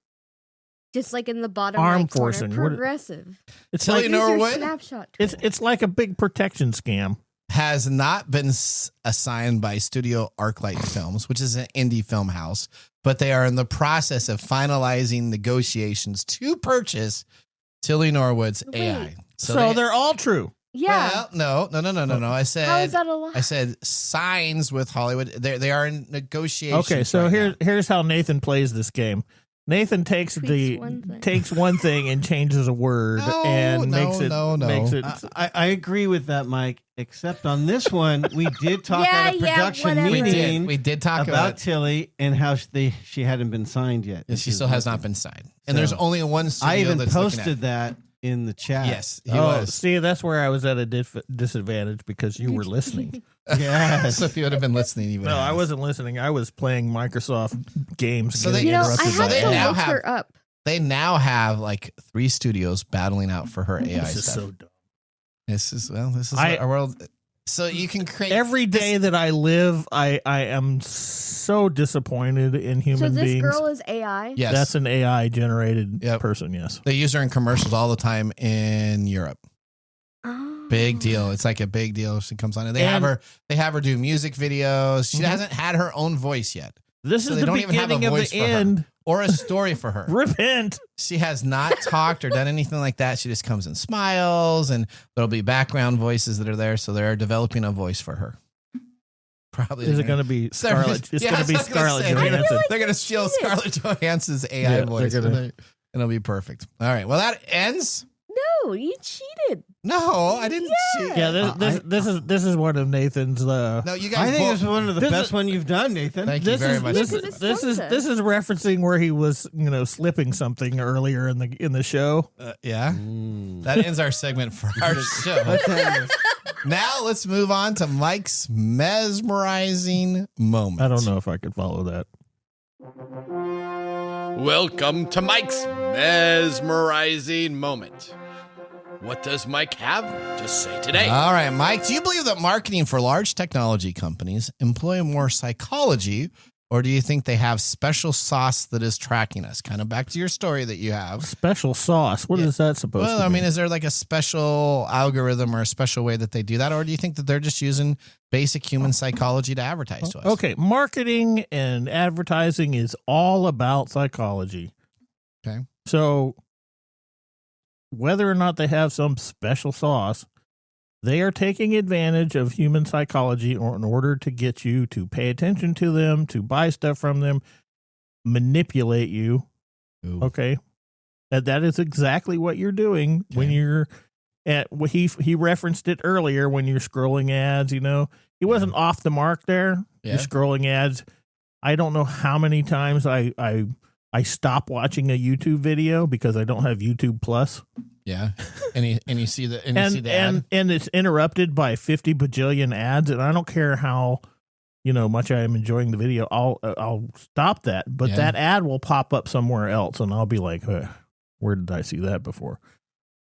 Just like in the bottom Arm right corner, forcing. What- progressive. It's Tell like you Use your Norwood? snapshot tool. it's like a big protection scam. has not been assigned by Studio Arclight Films, which is an indie film house, but they are in the process of finalizing negotiations to purchase Tilly Norwood's Wait. AI. So they're all true. Yeah. Well, no. I How is said that a lie? I said signs with Hollywood. They are in negotiations. Okay, so right now. here's how Nathan plays this game. Nathan takes Tweaks one thing. takes one thing and changes a word and makes it makes it. I agree with that, Mike. Except on this one, we did talk at a production whatever. meeting we did talk about Tilly and how she hadn't been signed yet. she still has not been signed, and there's So, only one studio I even that's looking at posted it. that in the chat. Yes, he Oh, was. see, that's where I was at a disadvantage because you were listening. Yes. So if you would have been listening, you would. No, have. I wasn't listening. I was playing Microsoft games. So getting they- I interrupted have by they to ads. now look have- her up. They now have like 3 studios battling out for her AI This is stuff. so dumb. This is what our world. So you can create Every day that I live, I am so disappointed in So human this beings. girl is AI. Yes, That's an AI generated Yep. person. Yes. they use her in commercials all the time in Europe. Oh. Big deal. It's like a big deal. She comes on and they have her do music videos. She Mhm. hasn't had her own voice yet, This So is they the don't even have a beginning of voice the for her. end. or a story for her. Repent. She has not talked or done anything like that. She just comes and smiles, and there'll be background voices that are there. So they're developing a voice for her. Probably Is it going to be Scarlett? It's Yeah, going to be I was gonna Scarlett say, Johansson. They're going to steal Scarlett Johansson's AI Yeah, voice. they're gonna- and it'll be perfect. All right. Well, that ends. No, you cheated. No, I didn't. cheat. Yeah, this is one of Nathan's. No, you guys. I think both- this is one of the This best is- one you've done, Nathan. Thank you This very is much. this for is that. this is referencing where he was slipping something earlier in the show. Yeah. Mm. That ends our segment for our show. Let's end this. Now let's move on to Mike's mesmerizing moment. I don't know if I could follow that. Welcome to Mike's mesmerizing moment. What does Mike have to say today? All right, Mike, do you believe that marketing for large technology companies employ more psychology, or do you think they have special sauce that is tracking us? Kind of back to your story that you have. Special sauce. What is that supposed Well, to I be? mean, is there like a special algorithm or a special way that they do that? Or do you think that they're just using basic human psychology to advertise to us? Okay, marketing and advertising is all about psychology. Okay. So whether or not they have some special sauce, they are taking advantage of human psychology in order to get you to pay attention to them, to buy stuff from them, manipulate you. Ooh. Okay. And that is exactly what you're doing when you're at he referenced it earlier when you're scrolling ads, He wasn't off the mark there. Yeah. You're scrolling ads. I don't know how many times I stop watching a YouTube video because I don't have YouTube Plus. Yeah. And you see the ad. And it's interrupted by 50 bajillion ads, and I don't care how much I am enjoying the video. I'll stop that, but that ad will pop up somewhere else, and I'll be like, where did I see that before?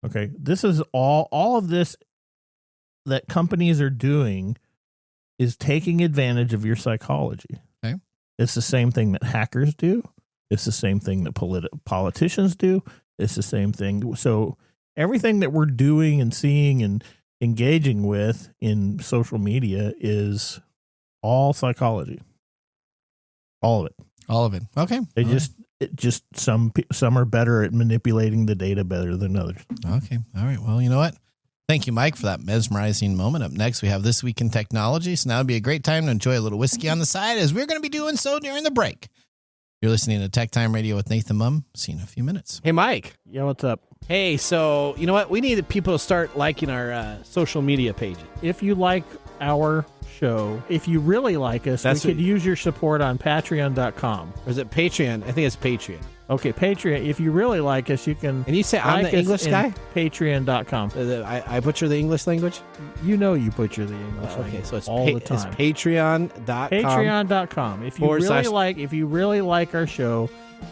Okay, this is all of this that companies are doing is taking advantage of your psychology. Okay. It's the same thing that hackers do. It's the same thing that politicians do. It's the same thing. So everything that we're doing and seeing and engaging with in social media is all psychology. All of it. All of it. Okay. Some are better at manipulating the data better than others. Okay. All right. Well, you know what? Thank you, Mike, for that mesmerizing moment. Up next, we have This Week in Technology. So now would be a great time to enjoy a little whiskey on the side, as we're going to be doing so during the break. You're listening to Tech Time Radio with Nathan Mumm. See you in a few minutes. Hey, Mike. Yeah, what's up? Hey, so you know what? We need people to start liking our social media pages. If you like our show, if you really like us, we could use your support on patreon.com. Or is it Patreon? I think it's Patreon. Okay, Patreon. If you really like us, you can. And you say I'm the English guy? Patreon.com. I butcher the English language? You butcher the English language. Okay, so it's all the time. It's patreon.com. Patreon.com. If you really like our show,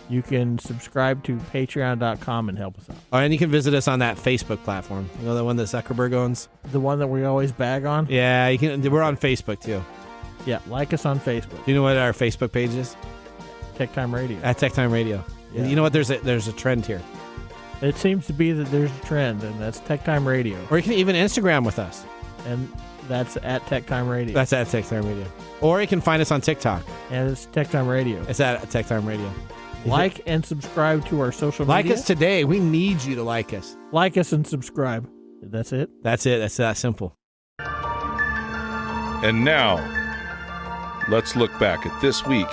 you can subscribe to patreon.com and help us out. Oh, and you can visit us on that Facebook platform. You know, the one that Zuckerberg owns? The one that we always bag on? Yeah, you can. We're on Facebook, too. Yeah, like us on Facebook. Do you know what our Facebook page is? TechTime Radio. At TechTime Radio. Yeah. You know what? There's a trend here. It seems to be that there's a trend, and that's TechTime Radio. Or you can even Instagram with us. And that's at TechTime Radio. That's at TechTime Radio. Or you can find us on TikTok. And it's TechTime Radio. It's at TechTime Radio. Like and subscribe to our social media. Like us today. We need you to like us. Like us and subscribe. That's it? That's it. That's that simple. And now, let's look back at this week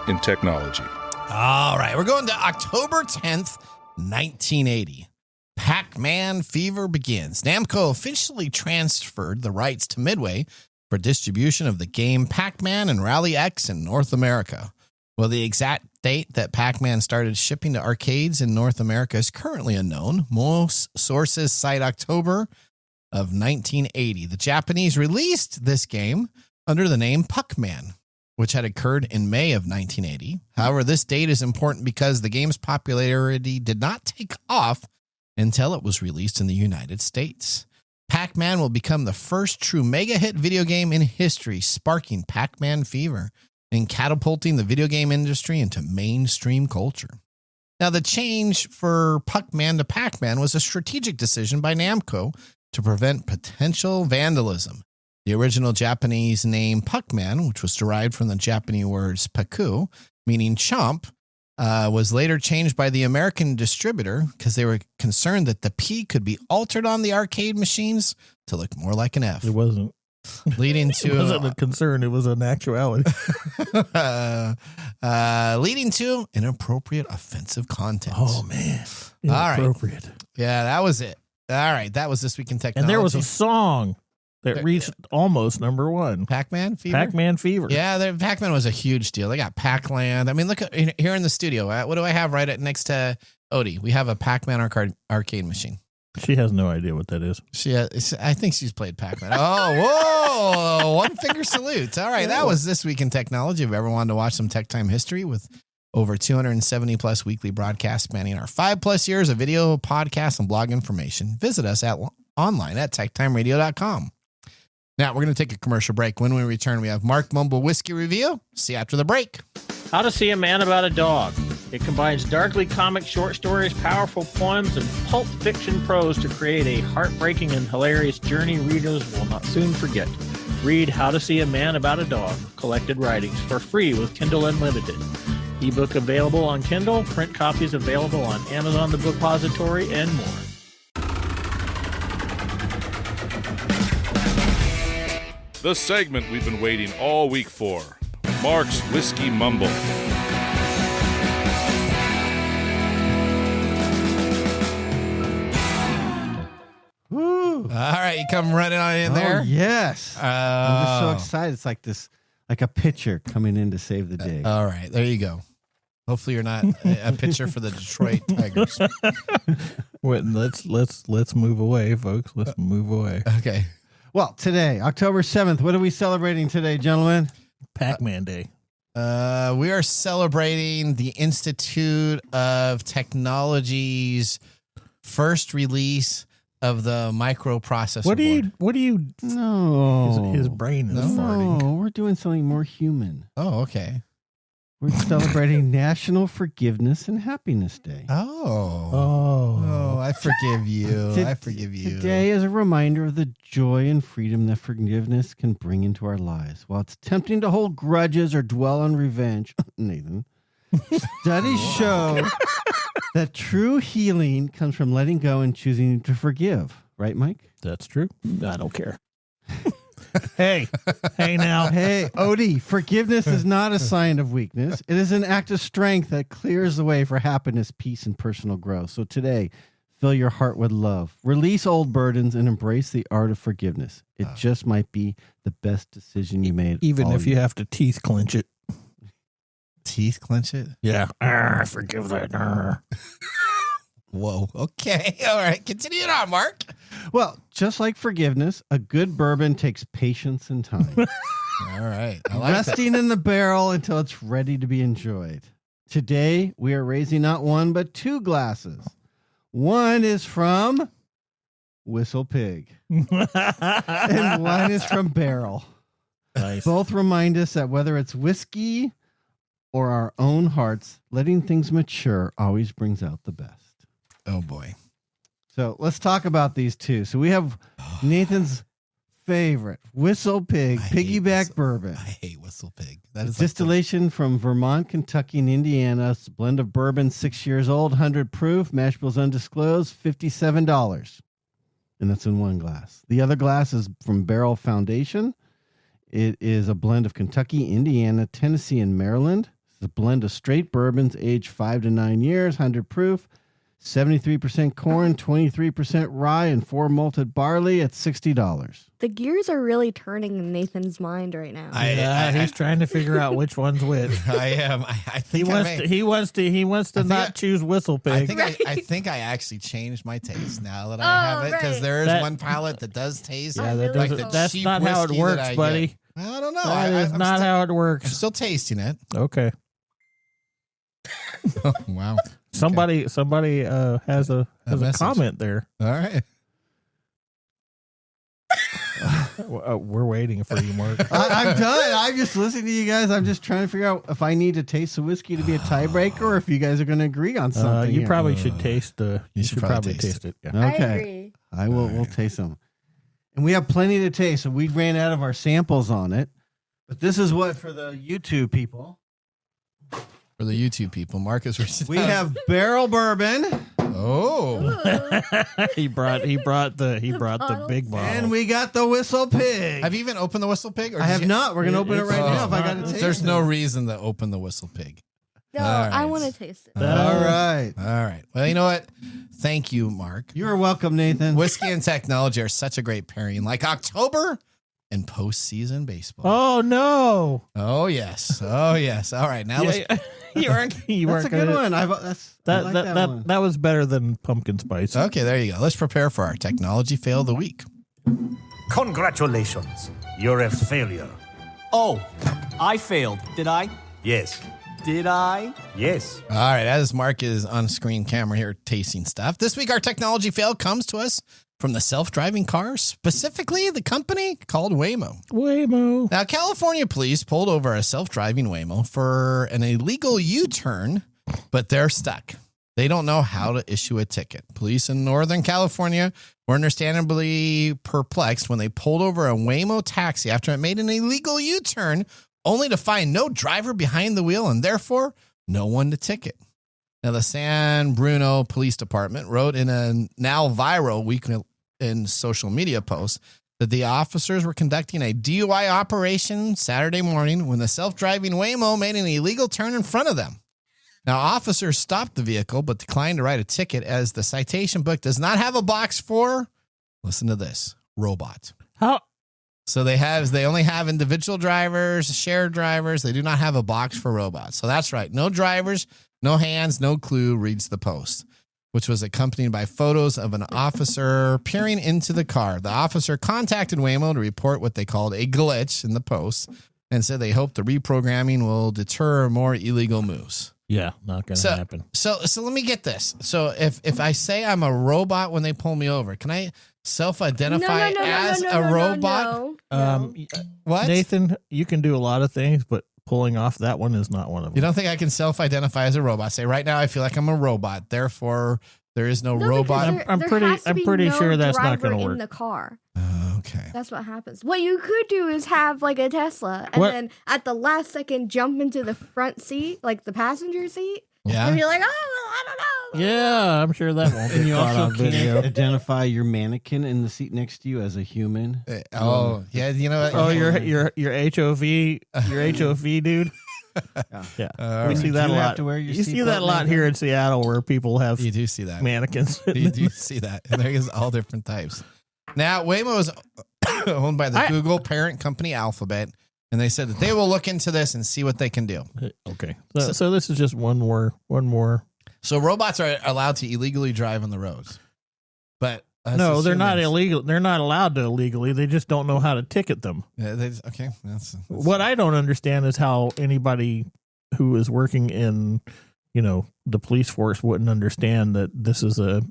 in technology. All right, we're going to October 10th, 1980. Pac-Man fever begins. Namco officially transferred the rights to Midway for distribution of the game Pac-Man and Rally X in North America. Well, the exact date that Pac-Man started shipping to arcades in North America is currently unknown. Most sources cite October of 1980. The Japanese released this game under the name Puckman, which had occurred in May of 1980. However, this date is important because the game's popularity did not take off until it was released in the United States. Pac-Man will become the first true mega hit video game in history, sparking Pac-Man fever and catapulting the video game industry into mainstream culture. Now, the change for Puckman to Pac-Man was a strategic decision by Namco to prevent potential vandalism. The original Japanese name Puckman, which was derived from the Japanese words paku, meaning chomp, was later changed by the American distributor because they were concerned that the P could be altered on the arcade machines to look more like an F. It wasn't. Leading to it wasn't a concern, it was an actuality. Leading to inappropriate offensive content. Oh, man. Inappropriate. All right. Yeah, that was it. All right, that was This Week in Technology. And there was a song that reached almost number one. Pac-Man Fever? Pac-Man Fever. Yeah, Pac-Man was a huge deal. They got Pac-Land. I mean, look at here in the studio. What do I have right next to Odie? We have a Pac-Man arcade machine. She has no idea what that is. I think she's played Pac-Man. Oh, whoa. One finger salute. All right, that was This Week in Technology. If you ever wanted to watch some Tech Time history with over 270 plus weekly broadcasts spanning our 5+ years of video, podcast, and blog information, visit us online at techtimeradio.com. Now, we're going to take a commercial break. When we return, we have Mark Mumble Whiskey Review. See you after the break. How to See a Man About a Dog. It combines darkly comic short stories, powerful poems, and pulp fiction prose to create a heartbreaking and hilarious journey readers will not soon forget. Read How to See a Man About a Dog, collected writings, for free with Kindle Unlimited. Ebook available on Kindle, print copies available on Amazon The Bookpository, and more. The segment we've been waiting all week for. Mark's Whiskey Mumble. Woo. All right, you come running on in there. Oh, yes. I'm just so excited. It's like a pitcher coming in to save the day. All right, there you go. Hopefully you're not a pitcher for the Detroit Tigers. Wait, let's move away, folks. Let's move away. Okay. Well, today, October 7th, what are we celebrating today, gentlemen? Pac-Man Day. We are celebrating the Institute of Technology's first release of the microprocessor board. What do you? No. His brain is farting. No, we're doing something more human. Oh, okay. We're celebrating National Forgiveness and Happiness Day. Oh, I forgive you. I forgive you. Today is a reminder of the joy and freedom that forgiveness can bring into our lives. While it's tempting to hold grudges or dwell on revenge, Nathan, studies show that true healing comes from letting go and choosing to forgive. Right, Mike? That's true. I don't care. Hey now. Hey, Odie, forgiveness is not a sign of weakness. It is an act of strength that clears the way for happiness, peace, and personal growth. So today, fill your heart with love. Release old burdens and embrace the art of forgiveness. It just might be the best decision you made. Even if you have to teeth clench it. Teeth clench it? Yeah. I forgive that. Whoa. Okay. All right. Continue it on, Mark. Well, just like forgiveness, a good bourbon takes patience and time. All right. I like Resting in the barrel until it's ready to be enjoyed. Today, we are raising not one, but two glasses. One is from Whistle Pig, and one is from Barrel. Nice. Both remind us that whether it's whiskey or our own hearts, letting things mature always brings out the best. Oh, boy. So let's talk about these two. So we have Nathan's favorite, Whistle Pig, piggyback bourbon. I hate Whistle Pig. That is distillation from Vermont, Kentucky, and Indiana. It's a blend of bourbon, 6 years old, 100 proof, mash bills undisclosed, $57. And that's in one glass. The other glass is from Barrel Foundation. It is a blend of Kentucky, Indiana, Tennessee, and Maryland. It's a blend of straight bourbons aged 5 to 9 years, 100 proof. 73% corn, 23% rye, and 4 malted barley at $60. The gears are really turning in Nathan's mind right now. He's trying to figure out which one's which. I am. I think He wants to not choose Whistle Pig. I think I actually changed my taste now that I have it, because there is one palate that does taste. Yeah, like the that's cheap not how it whiskey works, that I buddy. get. I don't know. That is I'm not still, how it I'm works. still tasting it. Okay. Oh, wow. Somebody has a message. comment there. All right. We're waiting for you, Mark. I'm done. I'm just listening to you guys. I'm just trying to figure out if I need to taste the whiskey to be a tiebreaker, or if you guys are going to agree on something. You here. probably should taste. You should probably taste it. Yeah. Okay. I agree. I will. We'll taste them, and we have plenty to taste. So we ran out of our samples on it, but this is what for the YouTube people. For the YouTube people, Marcus. We have Barrel Bourbon. Oh. he brought the big bottle. And we got the Whistle Pig. Have you even opened the Whistle Pig? I have not. We're going to open it right now if I got to taste There's it. no reason to open the Whistle Pig. No, All right. I want to taste it. All right. All right. Well, you know what? Thank you, Mark. You're welcome, Nathan. Whiskey and technology are such a great pairing, like October and postseason baseball. Oh no! Oh yes. Oh yes. All right. Now let's. You weren't That's a good one. I like that one. That was better than pumpkin spice. Okay, there you go. Let's prepare for our technology fail of the week. Congratulations. You're a failure. Oh, I failed, did I? Yes. Did I? Yes. All right, as Mark is on screen camera here tasting stuff, this week our technology fail comes to us from the self-driving car, specifically the company called Waymo. Waymo. Now, California police pulled over a self-driving Waymo for an illegal U-turn, but they're stuck. They don't know how to issue a ticket. Police in Northern California were understandably perplexed when they pulled over a Waymo taxi after it made an illegal U-turn, only to find no driver behind the wheel and therefore no one to ticket. Now, the San Bruno Police Department wrote in a now viral weekend in social media post that the officers were conducting a DUI operation Saturday morning when the self-driving Waymo made an illegal turn in front of them. Now, officers stopped the vehicle but declined to write a ticket as the citation book does not have a box for, listen to this, robot. How? So they only have individual drivers, shared drivers. They do not have a box for robots. So that's right. No drivers, no hands, no clue, reads the post, which was accompanied by photos of an officer peering into the car. The officer contacted Waymo to report what they called a glitch in the post and said they hope the reprogramming will deter more illegal moves. Yeah, not going to happen. So let me get this. So if I say I'm a robot when they pull me over, can I self-identify as a robot? No. What? Nathan, you can do a lot of things, but pulling off that one is not one of them. You don't think I can self-identify as a robot? Say right now I feel like I'm a robot. Therefore, there is no robot. I'm pretty sure that's not going to work. In the car. Okay. That's what happens. What you could do is have like a Tesla and then at the last second jump into the front seat, like the passenger seat. Yeah. And be like, oh, well, I don't know. Yeah, I'm sure that won't And be you caught also on video. can't identify your mannequin in the seat next to you as a human. Yeah. You know what? Oh, your HOV, dude. Yeah. We see that a lot. You see that a lot here in Seattle where people have You do see that. mannequins. You do see that. And there is all different types. Now, Waymo is owned by the Google parent company Alphabet, and they said that they will look into this and see what they can do. Okay. So this is just one more. So robots are allowed to illegally drive on the roads. But no, they're not illegal. They're not allowed to illegally. They just don't know how to ticket them. Yeah, okay. That's what I don't understand is how anybody who is working in, the police force wouldn't understand that this is a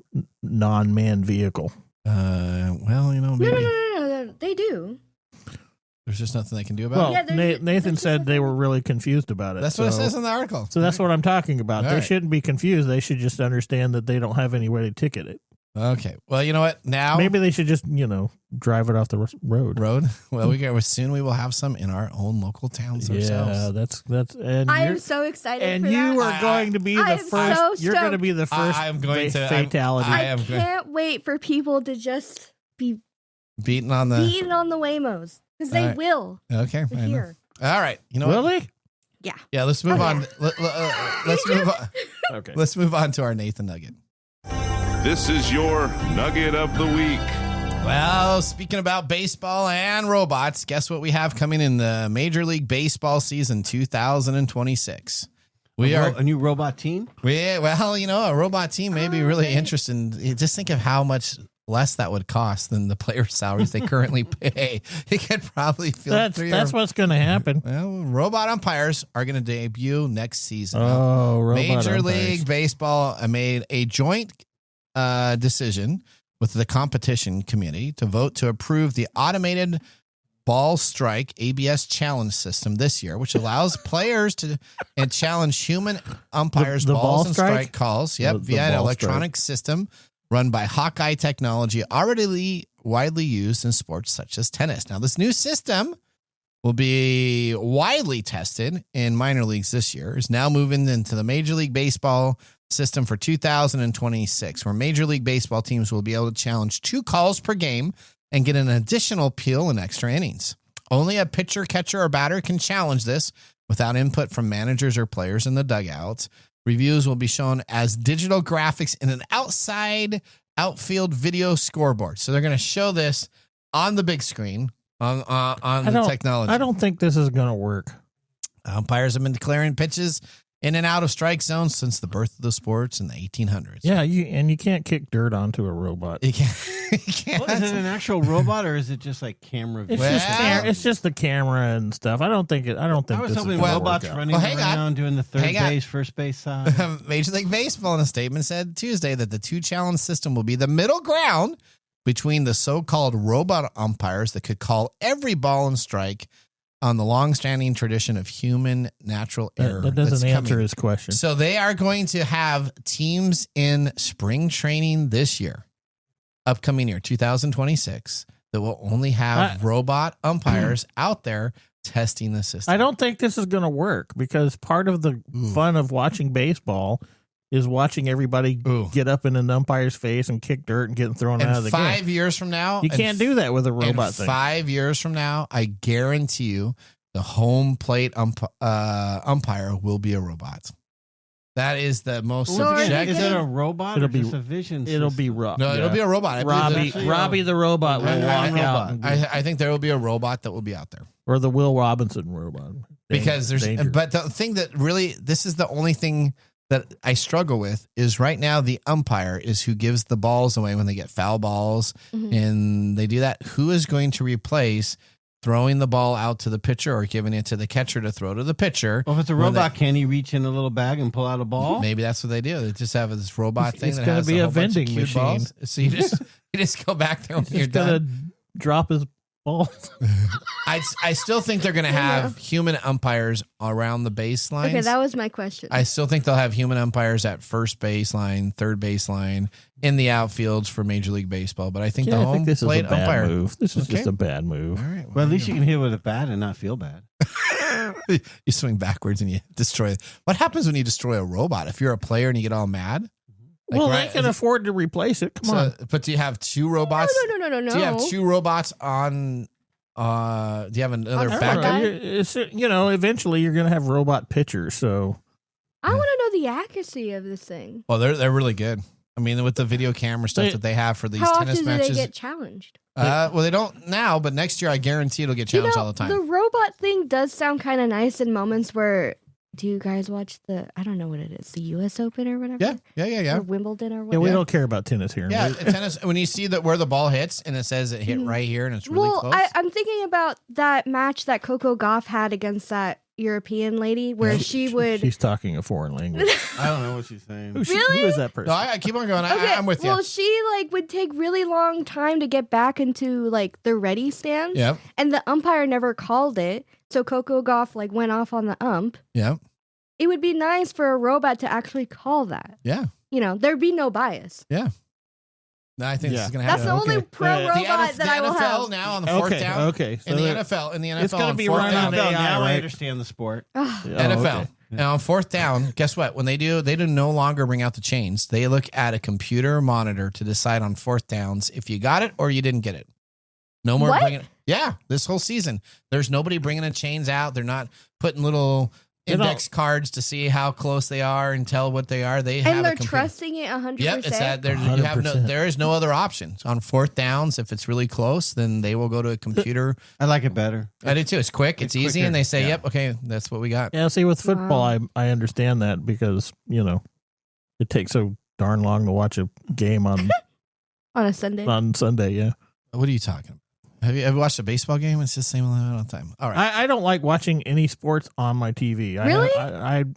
non-manned vehicle. Well, maybe No, they do. there's just nothing they can do about it. Well, Nathan said they were really confused about it. That's what it says in the article. So that's what I'm talking about. All They right. shouldn't be confused. They should just understand that they don't have any way to ticket it. Okay. Well, you know what? Now Maybe they should just, drive it off the road. Well, soon we will have some in our own local towns ourselves. Yeah, that's. And I you're- am so excited And for you that. are going to be I the am first. so You're going to stoked. be the first I'm going to- fatality. I I am good. can't wait for people to just be Beating on the. beating on the Waymos because they All right. will Okay. I know. here. All right. You know what? Really? Yeah. Yeah. Let's move on. Let's move on. Okay. Let's move on to our Nathan Nugget. This is your Nugget of the Week. Well, speaking about baseball and robots, guess what we have coming in the Major League Baseball season 2026? We are A new robot team? a robot team may be really interesting. Just think of how much less that would cost than the player salaries they currently pay. It could probably feel That's what's going to happen. Well, robot umpires are going to debut next season. Oh, robot Major umpires. League Baseball made a joint decision with the competition committee to vote to approve the automated ball strike ABS challenge system this year, which allows players to challenge human umpires' The balls ball and strike? strike calls. Yep, The via an ball electronic system run by Hawkeye technology, already widely used in sports such as tennis. Now, this new system will be widely tested in minor leagues this year. Is now moving into the Major League Baseball system for 2026, where Major League Baseball teams will be able to challenge 2 calls per game and get an additional appeal in extra innings. Only a pitcher, catcher, or batter can challenge this without input from managers or players in the dugouts. Reviews will be shown as digital graphics in an outfield video scoreboard. So they're going to show this on the big screen on the technology. I don't think this is going to work. Umpires have been declaring pitches in and out of strike zones since the birth of the sports in the 1800s. Yeah, you can't kick dirt onto a robot. You can't. Well, is it an actual robot or is it just like camera? It's vision? it's just the camera and stuff. I don't think I was this is hoping gonna robots work out. running hang on. around doing the third Hang on. base, first base side. Major League Baseball in a statement said Tuesday that the 2 challenge system will be the middle ground between the so-called robot umpires that could call every ball and strike on the long-standing tradition of human natural error. That doesn't that's answer coming. his question. So they are going to have teams in spring training this year, upcoming year, 2026, that will only have robot umpires out there testing the system. I don't think this is going to work because part of the fun of watching baseball is watching everybody get up in an umpire's face and kick dirt and getting thrown out of the game. 5 years from now, You can't do that with a robot thing. 5 years from now, I guarantee you the home plate umpire will be a robot. That is the most So are they subjective. Is it a robot It'll or be- just a vision It'll system? be Rob. No, it'll be a robot. I believe Robbie. that's- Robbie the robot will I- walk I- out, and I think there will be a robot that will be out there. or the Will Robinson robot. Because there's, Danger. but the thing that really, this is the only thing that I struggle with is right now the umpire is who gives the balls away when they get foul balls and they do that. Who is going to replace throwing the ball out to the pitcher or giving it to the catcher to throw to the pitcher? Well, if it's a when robot, can he reach in a little bag and pull out a ball? Maybe that's what they do. They just have this robot thing. It's that gonna has be a a whole bunch of vending cute machine. balls. So you just go back there when He's you're just gonna done. drop his balls. I still think they're going to have human umpires around the baseline. Okay, that was my question. I still think they'll have human umpires at first baseline, third baseline, in the outfields for Major League Baseball. But I think the I home think this is plate a bad umpire move. This is Okay. just a bad move. All right. Well, at least you can hit with a bat and not feel bad. You swing backwards and you destroy. What happens when you destroy a robot? If you're a player and you get all mad? Like, Well, right- they can afford to replace it. Come on. But do you have two robots? No. Do you have two robots on? Do you have another On backup? standby? It's, eventually you're going to have robot pitchers. So I want to know the accuracy of this thing. Well, they're really good. I mean, with the video camera stuff that they have for these How tennis often do matches. they get challenged? Well, they don't now, but next year I guarantee it'll get challenged all the time. The robot thing does sound kind of nice in moments where. Do you guys watch I don't know what it is, the U.S. Open or whatever? Yeah. Or Wimbledon or yeah, whatever? we don't care about tennis here. Yeah, tennis. When you see that where the ball hits and it says it hit right here and it's really close. I'm thinking about that match that Coco Gauff had against that European lady where She's talking a foreign language. I don't know what she's saying. Who Really? is that person? No, I keep on going. Okay, I'm with you. well, she would take really long time to get back into the ready stance. Yep. And the umpire never called it, so Coco Gauff went off on the ump. Yeah. It would be nice for a robot to actually call that. Yeah. There'd be no bias. Yeah. No, I think this is going to That's happen. the only pro robot that I will the NFL have. now on the fourth down. Okay. So In the they're- NFL, it's gonna on be fourth run down. on AI, Now I right? understand the sport. Ugh. NFL. okay. Now on fourth down, guess what? When they do no longer bring out the chains. They look at a computer monitor to decide on fourth downs if you got it or you didn't get it. No more What? bringing. Yeah, this whole season, there's nobody bringing the chains out. They're not putting little index cards to see how close they are and tell what they are. They have And they're a computer. trusting it 100%. Yep, it's that. You have 100%. there is no other option on fourth downs. If it's really close, then they will go to a computer. I like it better. I do too. It's quick. It's easy, quicker. and they say, Yeah. "Yep, okay, that's what we got." Yeah, see, with football, Wow. I understand that because, it takes so darn long to watch a game on On a Sunday. Sunday, yeah. What are you talking about? Have you ever watched a baseball game? It's just the same amount of time. All right. I don't like watching any sports on my TV. Really?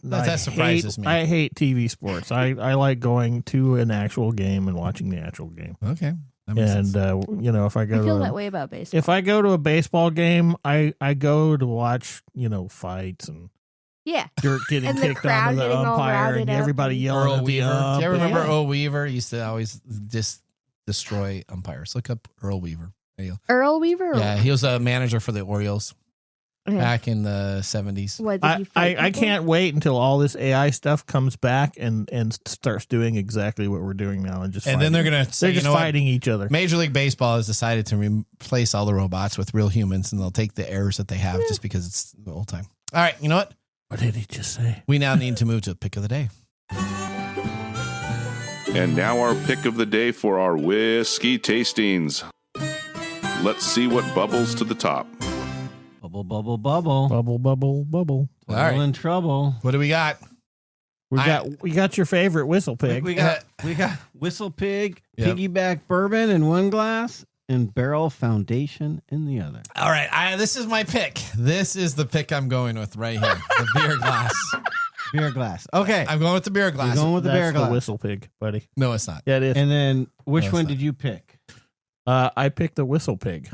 That surprises me. I hate TV sports. I like going to an actual game and watching the actual game. Okay. That makes And sense. if I I go feel to that way about baseball. if I go to a baseball game, I go to watch fights and Yeah. dirt getting And the kicked crowd onto the getting all umpire routed and up everybody and- yelling Earl at the Weaver. ump. Do you ever remember Yeah. Earl Weaver? He used to always destroy umpires. Look up Earl Weaver. There you go. Earl Weaver? Yeah, he was a manager for the Orioles Okay. back in the 70s. What, did he fight I people? can't wait until all this AI stuff comes back and starts doing exactly what we're doing now and just And then they're fighting. going to say, they're just you know what? fighting each other. Major League Baseball has decided to replace all the robots with real humans, and they'll take the errors that they have just because it's the old time. All right, you know what? What did he just say? We now need to move to pick of the day. And now our pick of the day for our whiskey tastings. Let's see what bubbles to the top. Bubble, bubble, bubble. Bubble, bubble, bubble. All right. in trouble. What do we got? We got your favorite whistle pig. We got Whistle Pig, Yep. Piggyback Bourbon in one glass, and Barrel Foundation in the other. All right, this is my pick. This is the pick I'm going with right here. The beer glass. Beer glass. Okay. I'm going with the beer You're glass. going with the That's beer the glass. whistle pig, buddy. No, it's not. Yeah, it is. And then which No, one it's did you pick? I picked the whistle pig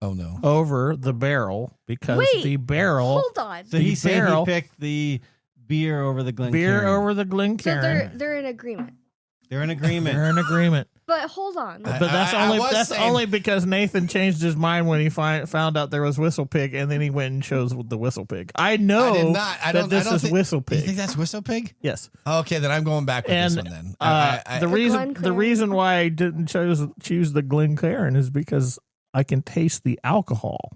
Oh, no. over the barrel because Wait, the barrel Hold on. So he The said he barrel- picked the beer over the Glencairn. beer over the So Glencairn. they're in agreement. They're in agreement. They're in agreement. But hold on. But that's I only was that's saying- only because Nathan changed his mind when he found out there was whistle pig, and then he went and chose the whistle pig. I know I did not. I don't, that this I don't is think, whistle You think pig. that's Whistle Pig? Yes, Okay, then I'm going back with this and one then. the reason Glencairn. why I didn't choose the Glencairn is because I can taste the alcohol.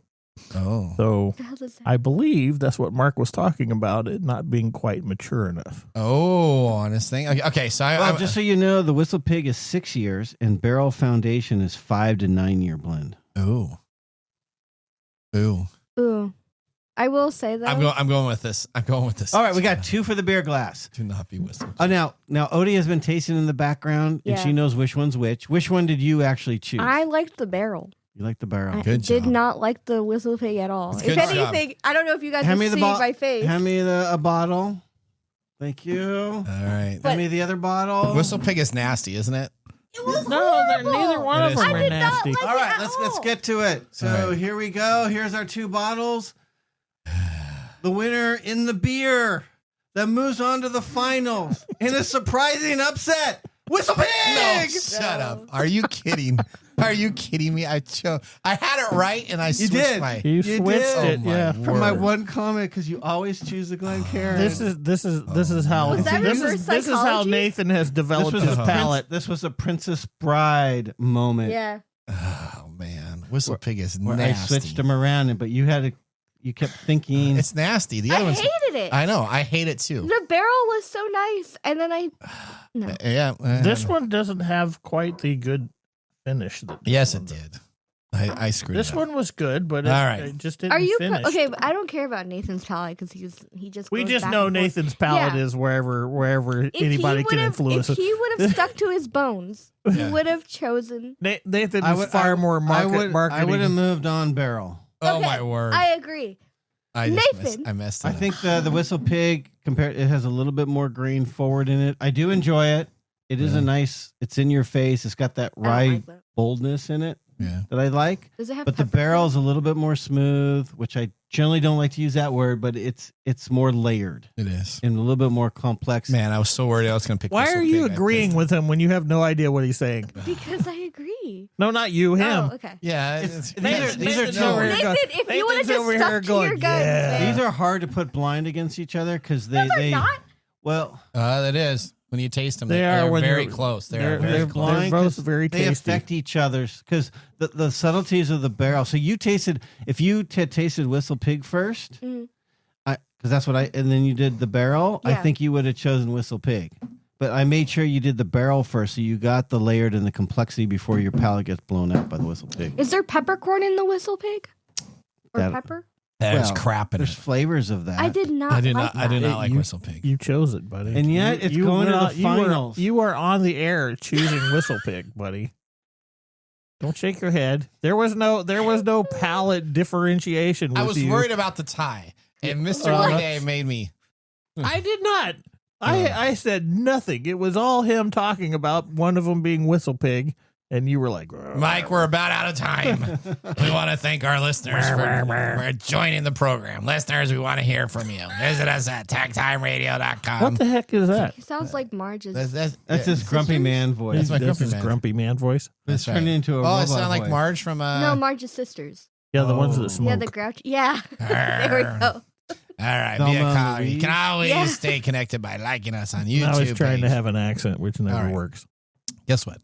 Oh. So What the hell does that I believe that's what Mark was talking about, it not being quite mature enough. Oh, on this thing. Okay, so Well, just so you know, the Whistle Pig is 6 years, and Barrel Foundation is 5 to 9 year blend. Ooh. Ooh. I will say though. I'm going with this. All right, we got 2 for the beer glass. Do not be whistled. Oh, now Odie has been tasting in the background, and Yeah. she knows which one's which. Which one did you actually choose? I liked the barrel. You like the barrel? I Good did job. not like the Whistle Pig at all. It's If good job. anything, I don't know if you guys Hand can me the see my face. Hand me a bottle. Thank you. All right. But- Hand me the other bottle. Whistle Pig is nasty, isn't it? It was No, horrible. neither one It of is them I are did not nasty. like All right, it at let's all. get to it. So All right. here we go. Here's our 2 bottles. The winner in the beer that moves on to the finals in a surprising upset. Whistle Pig! No, shut up. Are you kidding? Are you kidding me? I had it right, and I switched did. my. You switched did. it, Oh, my yeah. From my word. one comment, because you always choose the Glencairn. This is how Was that reverse this is how psychology? Nathan has developed his palate. This was a Princess Bride moment. Yeah. Oh man, Whistle Pig is Where nasty. I switched them around, but you kept thinking. It's nasty. The I other one's. hated it. I know. I hate it too. The barrel was so nice, and then no. Yeah. This one doesn't have quite the good finish. That Yes, it did. I screwed This it up. one was good, but it, All right. it just didn't Are you finish. okay? But I don't care about Nathan's palate because he just. We goes just back know and forth. Nathan's palate Yeah. is wherever If anybody he can would've- influence If it. he would have stuck to his bones, he Yeah. would have chosen. Nathan is far more marketing. I would have moved on Barrel. Oh Okay, my word! I agree. I just Nathan. I messed it I up. think the Whistle Pig it has a little bit more grain forward in it. I do enjoy it. It is a nice. It's in your face. It's got that I don't rye like that. boldness in it Yeah. that I like. Does it have? But the peppercorn? barrel's a little bit more smooth, which I generally don't like to use that word, but it's more layered It is. and a little bit more complex. Man, I was so worried I was going to pick. Why Whistle are you Pig. I agreeing pissed. with him when you have no idea what he's saying? Because I agree. No, not you, him. Oh, okay. Yeah. These are Nathan's two- over here Nathan, going- if you would have Nathan's just over stuck here to going, your guns, yeah. man. These are hard to put blind against each other because No, they're they not. well That is when you taste them. They are when very you're- close. They they're- are very they're close. blind. both 'cause very they tasty. affect each other's because the subtleties of the barrel. So you tasted if you had tasted Whistle Pig first, Mm. because that's what and then you did the barrel. I Yeah. think you would have chosen Whistle Pig, but I made sure you did the barrel first, so you got the layered and the complexity before your palate gets blown out by the Whistle Pig. Is there peppercorn in the Whistle Pig? Or That- pepper? There's Well, crap in There's it. flavors of that. I did not. I do like not. I do that. not like You- Whistle Pig. You chose it, buddy. And yet it's going to the finals. You are on the air choosing Whistle Pig, buddy. Don't shake your head. There was no palate differentiation. With I was you. worried about the tie, and Mr. What? Renee made me. I did not. I said nothing. It was all him talking about one of them being Whistle Pig, and you were like, Mike, we're about out of time. We want to thank our listeners for joining the program. Listeners, we want to hear from you. Visit us at techtimeradio.com. what the heck is that? It sounds like Marge's. That's his grumpy man voice. That's my That's his grumpy man. grumpy man voice. It's That's turned right. into a Oh, robot it sounded like voice. Marge from no, Marge's sisters. Yeah, the ones Oh. that smoke. Yeah, the grouch. Yeah. there we go. All right, Thelma be a and caller. You can Louise. always Yeah. stay connected by liking us on YouTube. I was trying to page. have an accent, which never All right. works. Guess what?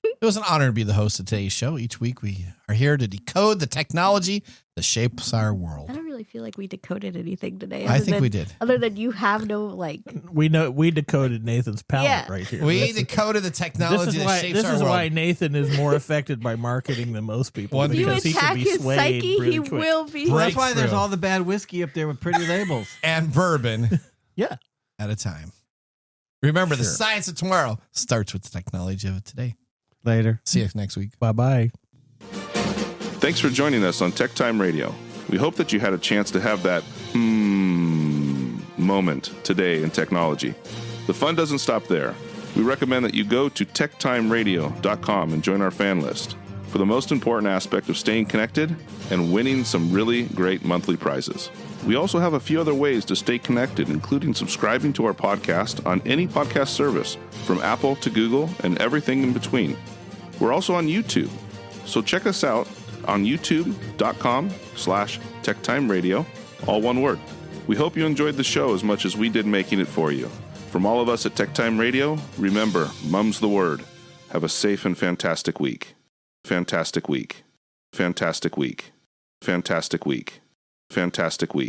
It was an honor to be the host of today's show. Each week we are here to decode the technology that shapes our world. I don't really feel like we decoded anything today. I other think than- we did. Other than you have no like. We decoded Nathan's palate Yeah. right here. We This is- decoded the technology This is that why. shapes This our is world. why Nathan is more affected by marketing than most people. If If you because he can attack be his swayed psyche, really he quick. will be. Well, that's why there's Breakthrough. all the bad whiskey up there with pretty labels. And bourbon Yeah. at a time. Remember, the Sure. science of tomorrow starts with the technology of today. Later. See you next week. Bye bye. Thanks for joining us on TechTime Radio. We hope that you had a chance to have that moment today in technology. The fun doesn't stop there. We recommend that you go to techtimeradio.com and join our fan list for the most important aspect of staying connected and winning some really great monthly prizes. We also have a few other ways to stay connected, including subscribing to our podcast on any podcast service, from Apple to Google and everything in between. We're also on YouTube, so check us out on youtube.com/techtimeradio, all one word. We hope you enjoyed the show as much as we did making it for you. From all of us at TechTime Radio, remember, mum's the word. Have a safe and fantastic week. Fantastic week. Fantastic week. fantastic week. Fantastic week.